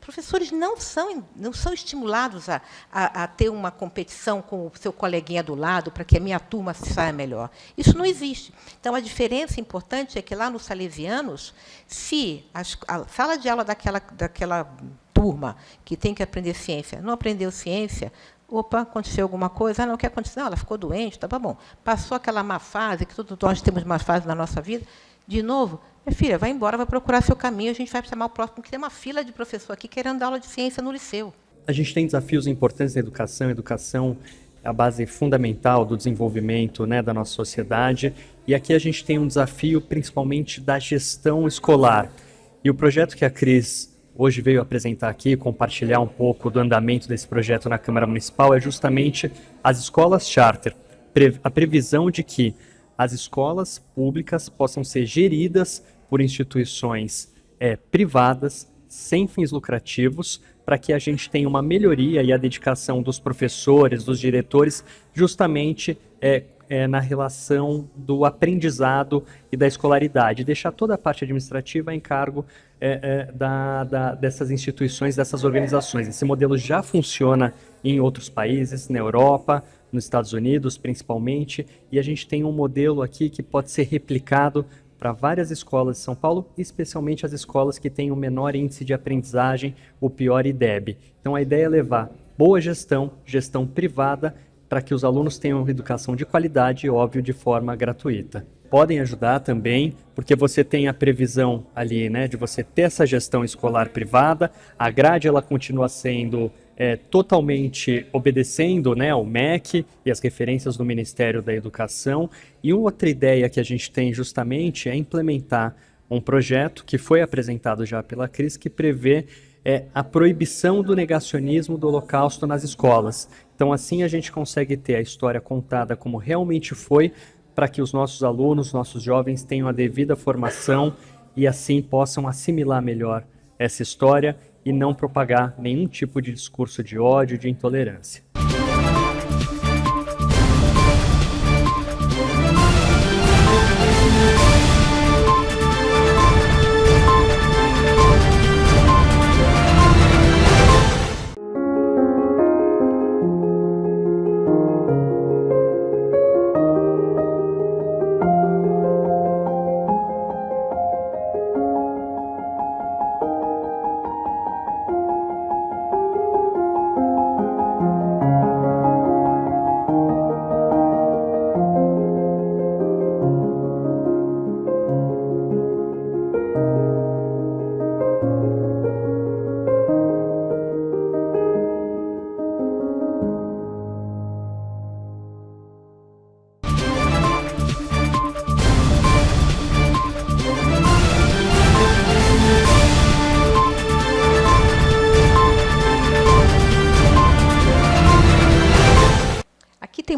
Professores não são estimulados a ter uma competição com o seu coleguinha do lado para que a minha turma saia melhor. Isso não existe. Então, a diferença importante é que, lá nos salesianos, se a sala de aula daquela turma que tem que aprender ciência não aprendeu ciência, opa, aconteceu alguma coisa, não, o que aconteceu? Não, ela ficou doente, estava bom. Passou aquela má fase, que todos nós temos má fase na nossa vida, de novo, minha filha, vai embora, vai procurar seu caminho, a gente vai chamar o próximo, porque tem uma fila de professor aqui querendo dar aula de ciência no liceu. A gente tem desafios importantes na educação. A educação é a base fundamental do desenvolvimento, né, da nossa sociedade. E aqui a gente tem um desafio principalmente da gestão escolar. E o projeto que a Cris hoje veio apresentar aqui, compartilhar um pouco do andamento desse projeto na Câmara Municipal, é justamente as escolas charter. A previsão de que as escolas públicas possam ser geridas por instituições privadas, sem fins lucrativos, para que a gente tenha uma melhoria e a dedicação dos professores, dos diretores, justamente na relação do aprendizado e da escolaridade, deixar toda a parte administrativa a encargo dessas instituições, dessas organizações. Esse modelo já funciona em outros países, na Europa, nos Estados Unidos principalmente, e a gente tem um modelo aqui que pode ser replicado para várias escolas de São Paulo, especialmente as escolas que têm o menor índice de aprendizagem, o pior IDEB. Então a ideia é levar boa gestão privada, para que os alunos tenham educação de qualidade e, óbvio, de forma gratuita. Podem ajudar também, porque você tem a previsão ali, né, de você ter essa gestão escolar privada, a grade ela continua sendo totalmente obedecendo, né, ao MEC e as referências do Ministério da Educação. E uma outra ideia que a gente tem justamente é implementar um projeto que foi apresentado já pela Cris, que prevê a proibição do negacionismo do Holocausto nas escolas. Então, assim a gente consegue ter a história contada como realmente foi, para que os nossos alunos, nossos jovens tenham a devida formação e assim possam assimilar melhor essa história e não propagar nenhum tipo de discurso de ódio, de intolerância.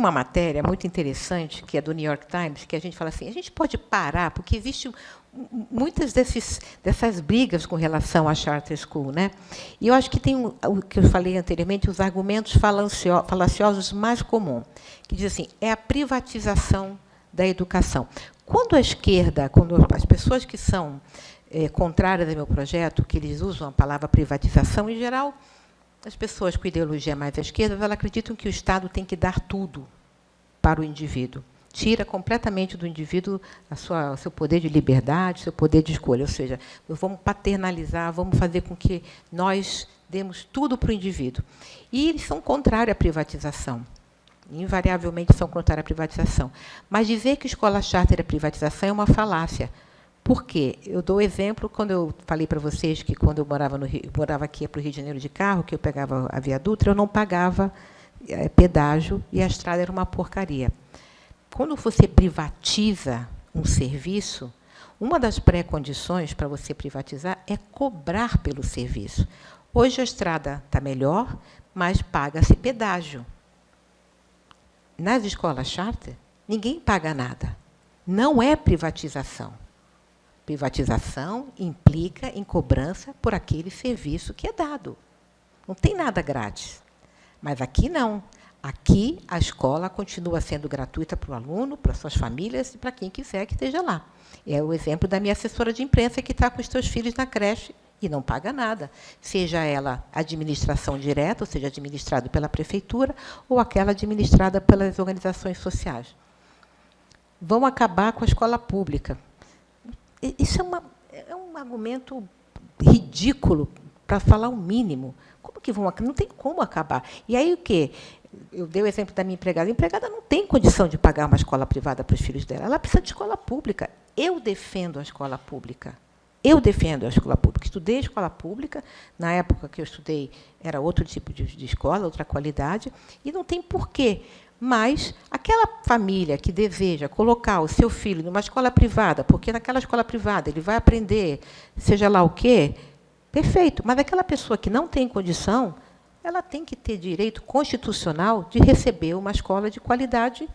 uma matéria muito interessante, que é do New York Times, que a gente fala assim, a gente pode parar, porque existe muitas dessas brigas com relação à charter school, né? E eu acho que tem o que eu falei anteriormente, os argumentos falaciosos mais comuns, que diz assim, é a privatização da educação. Quando a esquerda, quando as pessoas que são contrárias ao meu projeto, que eles usam a palavra privatização, em geral, as pessoas com ideologia mais à esquerda, elas acreditam que o Estado tem que dar tudo para o indivíduo. Tira completamente do indivíduo o seu poder de liberdade, seu poder de escolha. Ou seja, vamos paternalizar, vamos fazer com que nós demos tudo para o indivíduo. E eles são contrários à privatização. Invariavelmente são contrários à privatização. Mas dizer que escola charter é privatização é uma falácia. Por quê? Eu dou exemplo, quando eu falei para vocês que, quando eu morava aqui para o Rio de Janeiro de carro, que eu pegava a Via Dutra, eu não pagava pedágio e a estrada era uma porcaria. Quando você privatiza um serviço, uma das pré-condições para você privatizar é cobrar pelo serviço. Hoje a estrada está melhor, mas paga-se pedágio. Nas escolas charter, ninguém paga nada. Não é privatização. Privatização implica em cobrança por aquele serviço que é dado. Não tem nada grátis. Mas aqui não. Aqui a escola continua sendo gratuita para o aluno, para suas famílias e para quem quiser que esteja lá. É o exemplo da minha assessora de imprensa que está com os seus filhos na creche e não paga nada. Seja ela administração direta, ou seja, administrado pela prefeitura, ou aquela administrada pelas organizações sociais. Vão acabar com a escola pública. Isso é um argumento ridículo, para falar o mínimo. Como que vão? Não tem como acabar. E aí o quê? Eu dei o exemplo da minha empregada. A empregada não tem condição de pagar uma escola privada para os filhos dela. Ela precisa de escola pública. Eu defendo a escola pública. Eu defendo a escola pública. Estudei a escola pública. Na época que eu estudei, era outro tipo de escola, outra qualidade. E não tem porquê. Mas aquela família que deseja colocar o seu filho numa escola privada, porque naquela escola privada ele vai aprender seja lá o quê, perfeito. Mas aquela pessoa que não tem condição, ela tem que ter direito constitucional de receber uma escola de qualidade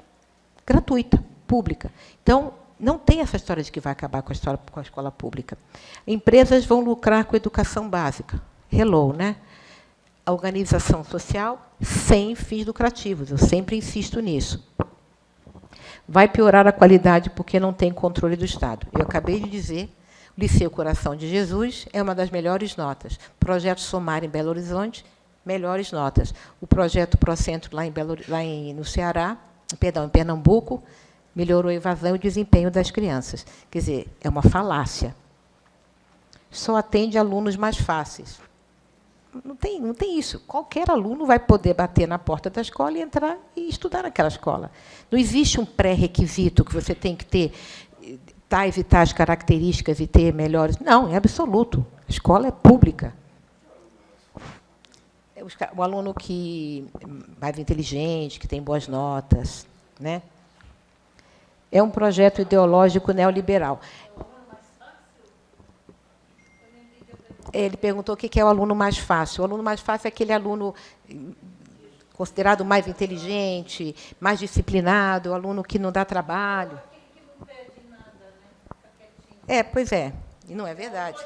gratuita, pública. Então, não tem essa história de que vai acabar com a escola pública. Empresas vão lucrar com a educação básica. Hello, né? A organização social sem fins lucrativos. Eu sempre insisto nisso. Vai piorar a qualidade porque não tem controle do Estado. Eu acabei de dizer, o Liceu Coração de Jesus é uma das melhores notas. Projeto Somar em Belo Horizonte, melhores notas. O projeto Procentro no Ceará, perdão, em Pernambuco, melhorou a evasão e o desempenho das crianças. Quer dizer, é uma falácia. Só atende alunos mais fáceis. Não tem isso. Qualquer aluno vai poder bater na porta da escola e entrar e estudar naquela escola. Não existe um pré-requisito que você tem que ter tais e tais características e ter melhores. Não, é absoluto. A escola é pública. O aluno que mais inteligente, que tem boas notas, né? É um projeto ideológico neoliberal. Ele perguntou o que é o aluno mais fácil. O aluno mais fácil é aquele aluno considerado mais inteligente, mais disciplinado, o aluno que não dá trabalho. Pois é, e não é verdade.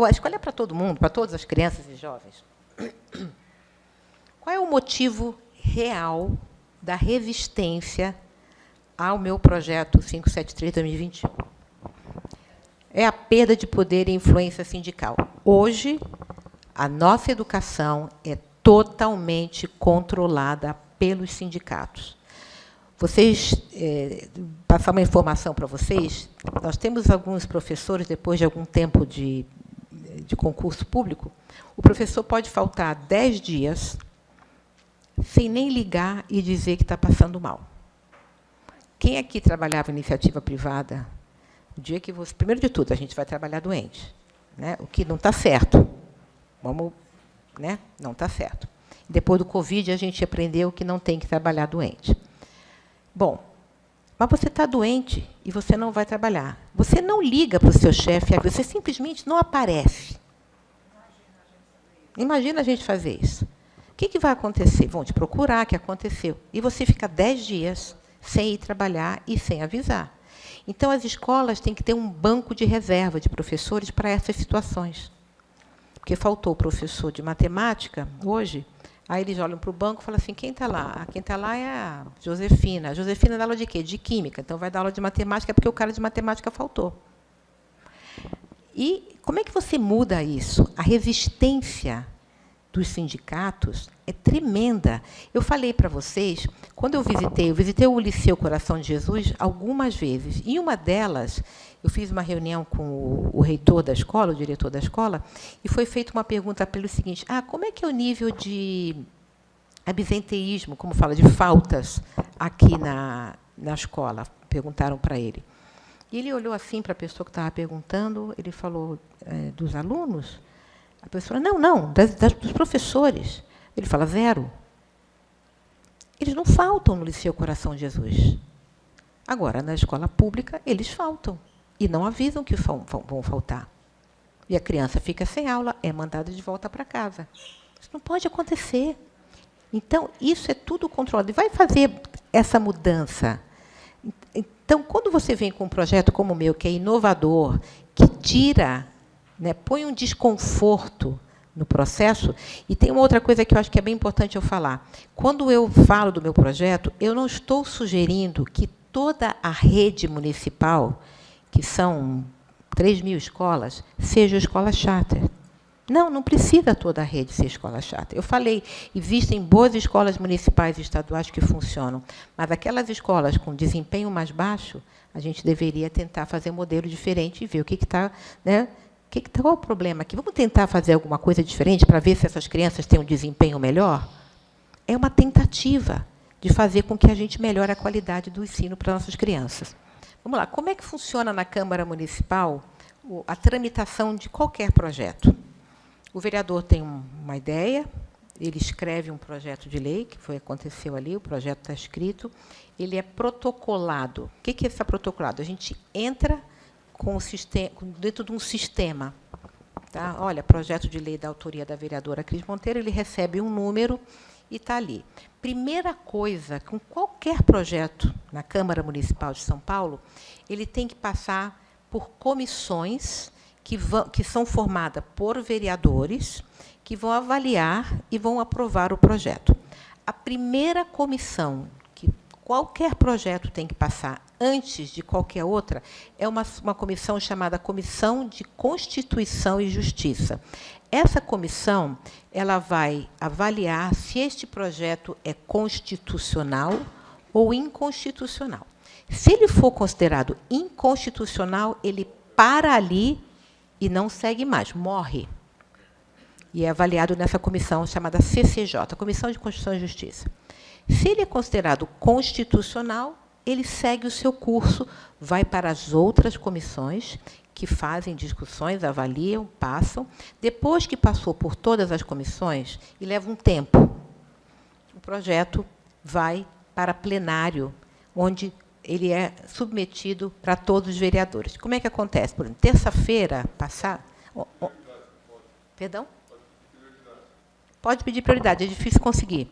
A escola é para todo mundo, para todas as crianças e jovens. Qual é o motivo real da resistência ao meu projeto 573-2021? É a perda de poder e influência sindical. Hoje, a nossa educação é totalmente controlada pelos sindicatos. Vocês, passar uma informação para vocês, nós temos alguns professores, depois de algum tempo de concurso público, o professor pode faltar 10 dias sem nem ligar e dizer que está passando mal. Quem aqui trabalhava em iniciativa privada, o dia que você... Primeiro de tudo, a gente vai trabalhar doente, né? O que não está certo. Né? Não está certo. Depois do Covid, a gente aprendeu que não tem que trabalhar doente. Bom, mas você está doente e você não vai trabalhar. Você não liga para o seu chefe, você simplesmente não aparece. Imagina a gente fazer isso. que vai acontecer? Vão te procurar, que aconteceu. E você fica 10 dias sem ir trabalhar e sem avisar. Então, as escolas têm que ter um banco de reserva de professores para essas situações. Porque faltou o professor de matemática hoje, aí eles olham para o banco e falam assim, quem está lá? Ah, quem está lá é a Josefina. A Josefina dá aula de quê? De química. Então, vai dar aula de matemática porque o cara de matemática faltou. E como é que você muda isso? A resistência dos sindicatos é tremenda. Eu falei para vocês, quando eu visitei o Liceu Coração de Jesus algumas vezes. Em uma delas, eu fiz uma reunião com o reitor da escola, o diretor da escola, e foi feita uma pergunta para ele o seguinte, como é que é o nível de absenteísmo, como fala, de faltas aqui na escola? Perguntaram para ele. E ele olhou assim para a pessoa que estava perguntando, ele falou, dos alunos? A pessoa, não, dos professores. Ele fala, 0. Eles não faltam no Liceu Coração de Jesus. Agora, na escola pública, eles faltam. E não avisam que vão faltar. E a criança fica sem aula, é mandada de volta para casa. Isso não pode acontecer. Então, isso é tudo controlado. E vai fazer essa mudança. Então, quando você vem com um projeto como o meu, que é inovador, que tira, põe um desconforto no processo, e tem uma outra coisa que eu acho que é bem importante eu falar. Quando eu falo do meu projeto, eu não estou sugerindo que toda a rede municipal, que são 3.000 escolas, seja escola charter. Não precisa toda a rede ser escola charter. Eu falei, existem boas escolas municipais e estaduais que funcionam, mas aquelas escolas com desempenho mais baixo, a gente deveria tentar fazer um modelo diferente e ver o que está... qual é o problema aqui? Vamos tentar fazer alguma coisa diferente para ver se essas crianças têm um desempenho melhor? É uma tentativa de fazer com que a gente melhore a qualidade do ensino para nossas crianças. Vamos lá, como é que funciona na Câmara Municipal a tramitação de qualquer projeto? O vereador tem uma ideia, ele escreve um projeto de lei, que aconteceu ali, o projeto está escrito, ele é protocolado. O que é esse protocolado? A gente entra dentro de um sistema. Tá? Olha, projeto de lei da autoria da vereadora Cris Monteiro, ele recebe um número e está ali. Primeira coisa, com qualquer projeto na Câmara Municipal de São Paulo, ele tem que passar por comissões que são formadas por vereadores, que vão avaliar e vão aprovar o projeto. A primeira comissão que qualquer projeto tem que passar antes de qualquer outra é uma comissão chamada Comissão de Constituição e Justiça. Essa comissão ela vai avaliar se este projeto é constitucional ou inconstitucional. Se ele for considerado inconstitucional, ele para ali e não segue mais, morre. E é avaliado nessa comissão chamada CCJ, Comissão de Constituição e Justiça. Se ele é considerado constitucional, ele segue o seu curso, vai para as outras comissões, que fazem discussões, avaliam, passam. Depois que passou por todas as comissões, e leva um tempo, o projeto vai para plenário, onde ele é submetido para todos os vereadores. Como é que acontece? Por exemplo, terça-feira passada... Perdão? Pode pedir prioridade, é difícil conseguir.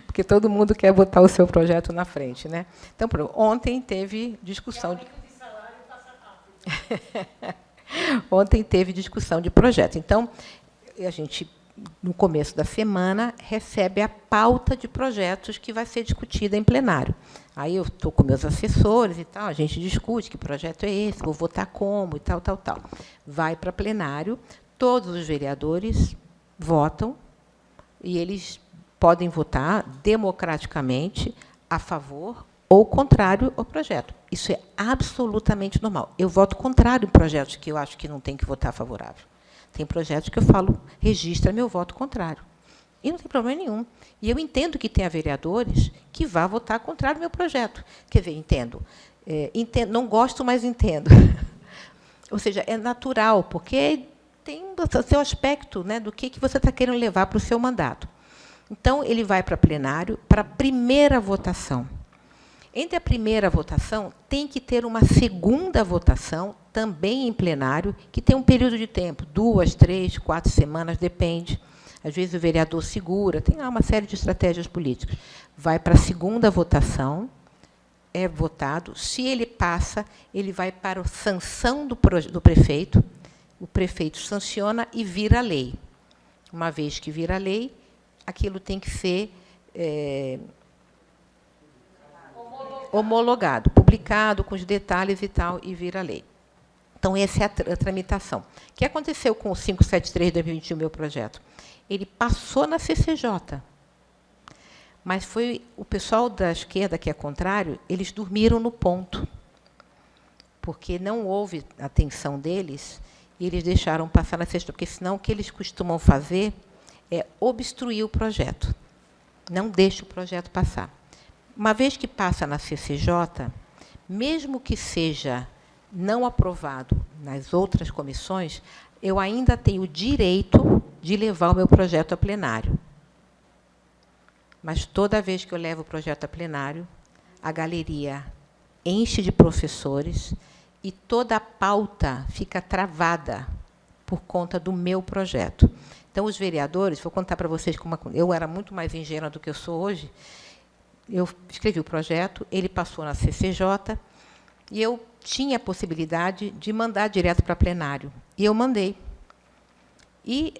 Porque todo mundo quer botar o seu projeto na frente, né? Então, ontem teve discussão... Ontem teve discussão de projeto. Então, a gente... no começo da semana, recebe a pauta de projetos que vai ser discutida em plenário. Aí eu estou com meus assessores e tal, a gente discute que projeto é esse, vou votar como e tal. Vai para plenário, todos os vereadores votam e eles podem votar democraticamente a favor ou contrário ao projeto. Isso é absolutamente normal. Eu voto contrário em projetos que eu acho que não tem que votar favorável. Tem projetos que eu falo, registra meu voto contrário. E não tem problema nenhum. E eu entendo que tenha vereadores que vá votar contrário ao meu projeto. Quer dizer, entendo. Não gosto, mas entendo. Ou seja, é natural, porque tem o seu aspecto, do que você está querendo levar para o seu mandato. Então, ele vai para plenário, para a primeira votação. Entre a primeira votação, tem que ter uma segunda votação, também em plenário, que tem um período de tempo, 2, 3, 4 semanas, depende. Às vezes o vereador segura, tem lá uma série de estratégias políticas. Vai para a segunda votação, é votado. Se ele passa, ele vai para a sanção do prefeito. O prefeito sanciona e vira lei. Uma vez que vira lei, aquilo tem que ser homologado, publicado com os detalhes e tal, e vira lei. Então, essa é a tramitação. O que aconteceu com o 573 de 2021, meu projeto? Ele passou na CCJ, mas foi o pessoal da esquerda, que é contrário, eles dormiram no ponto, porque não houve atenção deles, e eles deixaram passar na CCJ, porque, senão, o que eles costumam fazer é obstruir o projeto. Não deixa o projeto passar. Uma vez que passa na CCJ, mesmo que seja não aprovado nas outras comissões, eu ainda tenho o direito de levar o meu projeto a plenário. Mas, toda vez que eu levo o projeto a plenário, a galeria enche de professores e toda a pauta fica travada por conta do meu projeto. Então, os vereadores, vou contar para vocês como eu era muito mais ingênua do que eu sou hoje. Eu escrevi o projeto, ele passou na CCJ, e eu tinha a possibilidade de mandar direto para plenário. E eu mandei. E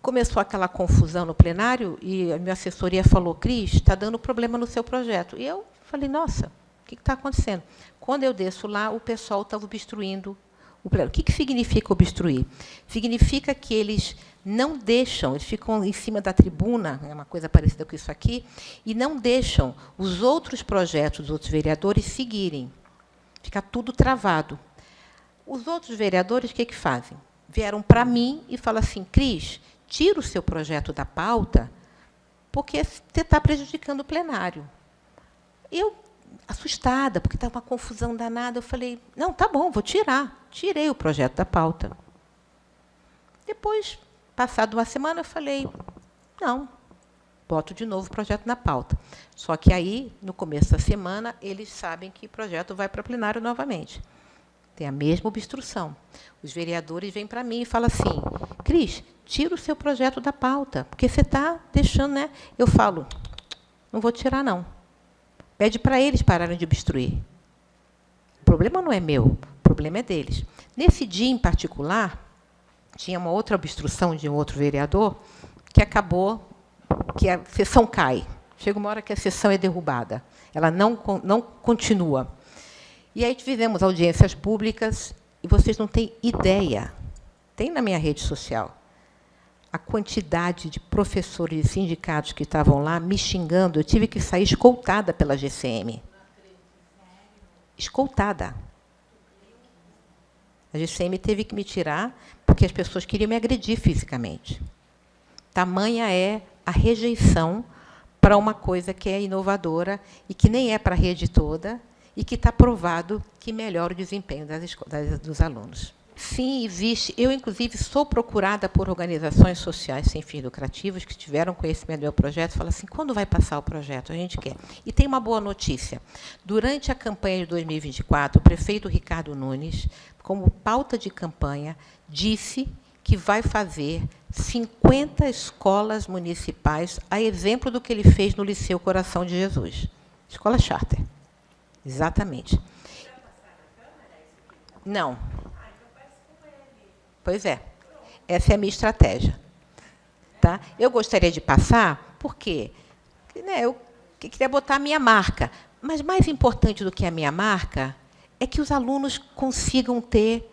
começou aquela confusão no plenário, e a minha assessoria falou, Cris, está dando problema no seu projeto. E eu falei, nossa, o que está acontecendo? Quando eu desço lá, o pessoal estava obstruindo o plenário. O que significa obstruir? Significa que eles não deixam, eles ficam em cima da tribuna, é uma coisa parecida com isso aqui, e não deixam os outros projetos, os outros vereadores seguirem. Fica tudo travado. Os outros vereadores, o que fazem? Vieram para mim e falam assim, Cris, tira o seu projeto da pauta, porque você está prejudicando o plenário. Eu, assustada, porque estava uma confusão danada, eu falei, não, tá bom, vou tirar. Tirei o projeto da pauta. Depois, passada uma semana, eu falei, não, boto de novo o projeto na pauta. Só que aí, no começo da semana, eles sabem que o projeto vai para plenário novamente. Tem a mesma obstrução. Os vereadores vêm para mim e falam assim, Cris, tira o seu projeto da pauta, porque você está deixando, né? Eu falo, não vou tirar, não. Pede para eles pararem de obstruir. O problema não é meu, o problema é deles. Nesse dia, em particular, tinha uma outra obstrução de um outro vereador que acabou que a sessão cai. Chega uma hora que a sessão é derrubada. Ela não continua. E aí fizemos audiências públicas, e vocês não têm ideia, tem na minha rede social, a quantidade de professores e sindicatos que estavam lá me xingando. Eu tive que sair escoltada pela GCM. Escoltada. A GCM teve que me tirar, porque as pessoas queriam me agredir fisicamente. Tamanha é a rejeição para uma coisa que é inovadora e que nem é para a rede toda, e que está provado que melhora o desempenho dos alunos. Sim, existe. Eu, inclusive, sou procurada por organizações sociais sem fins lucrativos que tiveram conhecimento do meu projeto e falam assim, quando vai passar o projeto? A gente quer. E tem uma boa notícia. Durante a campanha de 2024, o prefeito Ricardo Nunes, como pauta de campanha, disse que vai fazer 50 escolas municipais, a exemplo do que ele fez no Liceu Coração de Jesus. Escola charter. Exatamente. Não. Pois é. Essa é a minha estratégia. Tá? Eu gostaria de passar, porque eu queria botar a minha marca. Mas, mais importante do que a minha marca, é que os alunos consigam ter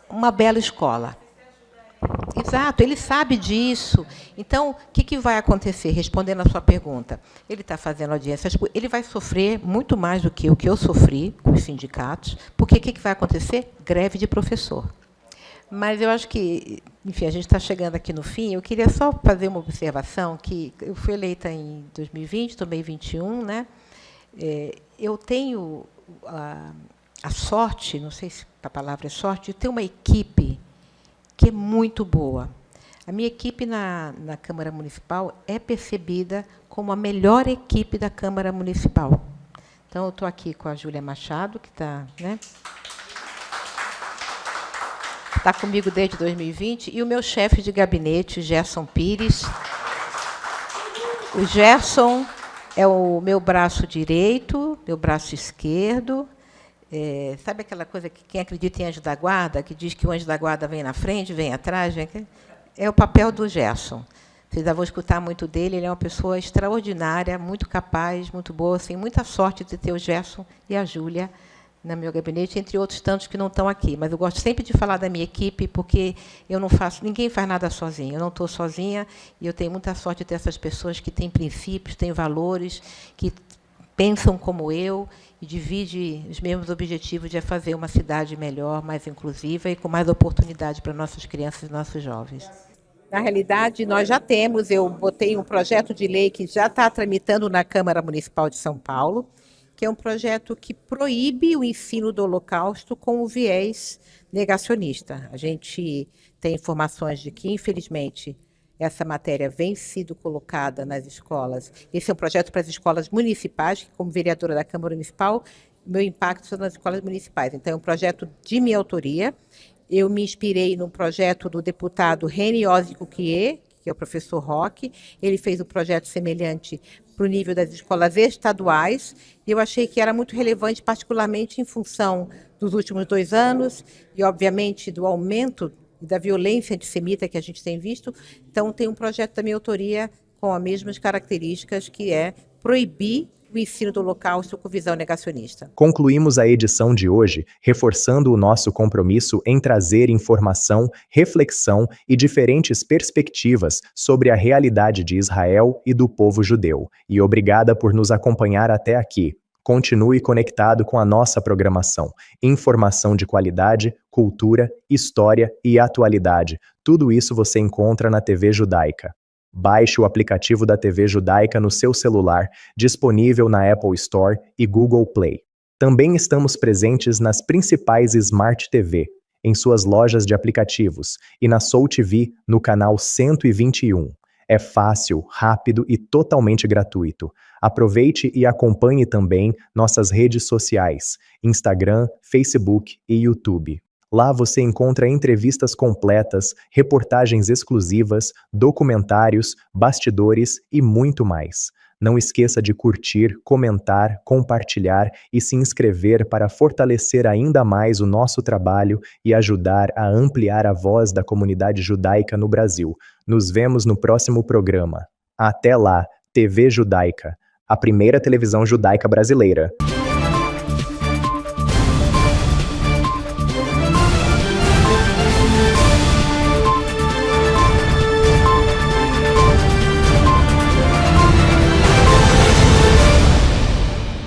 uma bela escola. Exato, ele sabe disso. Então, o que vai acontecer? Respondendo à sua pergunta, ele está fazendo audiências, ele vai sofrer muito mais do que o que eu sofri com os sindicatos, porque o que vai acontecer? Greve de professor. Mas eu acho que, enfim, a gente está chegando aqui no fim, eu queria só fazer uma observação, que eu fui eleita em 2020, tomei 21, né? Eu tenho a sorte, não sei se a palavra é sorte, de ter uma equipe que é muito boa. A minha equipe na Câmara Municipal é percebida como a melhor equipe da Câmara Municipal. Então, eu estou aqui com a Júlia Machado, que está, né, está comigo desde 2020, e o meu chefe de gabinete, Gerson Pires. O Gerson é o meu braço direito, meu braço esquerdo. Sabe aquela coisa que quem acredita em anjo da guarda, que diz que o anjo da guarda vem na frente, vem atrás? É o papel do Gerson. Vocês já vão escutar muito dele. Ele é uma pessoa extraordinária, muito capaz, muito boa. Tenho muita sorte de ter o Gerson e a Júlia no meu gabinete, entre outros tantos que não estão aqui. Mas eu gosto sempre de falar da minha equipe, porque eu não faço, ninguém faz nada sozinho. Eu não estou sozinha e eu tenho muita sorte de ter essas pessoas que têm princípios, têm valores, que pensam como eu e dividem os mesmos objetivos de fazer uma cidade melhor, mais inclusiva e com mais oportunidade para nossas crianças e nossos jovens. Na realidade, nós já temos, eu botei um projeto de lei que já está tramitando na Câmara Municipal de São Paulo, que é um projeto que proíbe o ensino do Holocausto com o viés negacionista. A gente tem informações de que, infelizmente, essa matéria vem sido colocada nas escolas. Esse é um projeto para as escolas municipais, que, como vereadora da Câmara Municipal, meu impacto são nas escolas municipais. Então, é um projeto de minha autoria. Eu me inspirei no projeto do deputado Reni Ozzy-Cuquier, que é o professor Roque. Ele fez um projeto semelhante para o nível das escolas estaduais, e eu achei que era muito relevante, particularmente em função dos últimos 2 anos e, obviamente, do aumento da violência antissemita que a gente tem visto. Então, tem um projeto da minha autoria com as mesmas características, que é proibir o ensino do Holocausto com visão negacionista. Concluímos a edição de hoje reforçando o nosso compromisso em trazer informação, reflexão e diferentes perspectivas sobre a realidade de Israel e do povo judeu. E obrigada por nos acompanhar até aqui. Continue conectado com a nossa programação. Informação de qualidade, cultura, história e atualidade. Tudo isso você encontra na TV Judaica. Baixe o aplicativo da TV Judaica no seu celular, disponível na Apple Store e Google Play. Também estamos presentes nas principais Smart TV, em suas lojas de aplicativos, e na Soul TV no canal 121. É fácil, rápido e totalmente gratuito. Aproveite e acompanhe também nossas redes sociais, Instagram, Facebook e YouTube. Lá você encontra entrevistas completas, reportagens exclusivas, documentários, bastidores e muito mais. Não esqueça de curtir, comentar, compartilhar e se inscrever para fortalecer ainda mais o nosso trabalho e ajudar a ampliar a voz da comunidade judaica no Brasil. Nos vemos no próximo programa. Até lá, TV Judaica, a primeira televisão judaica brasileira.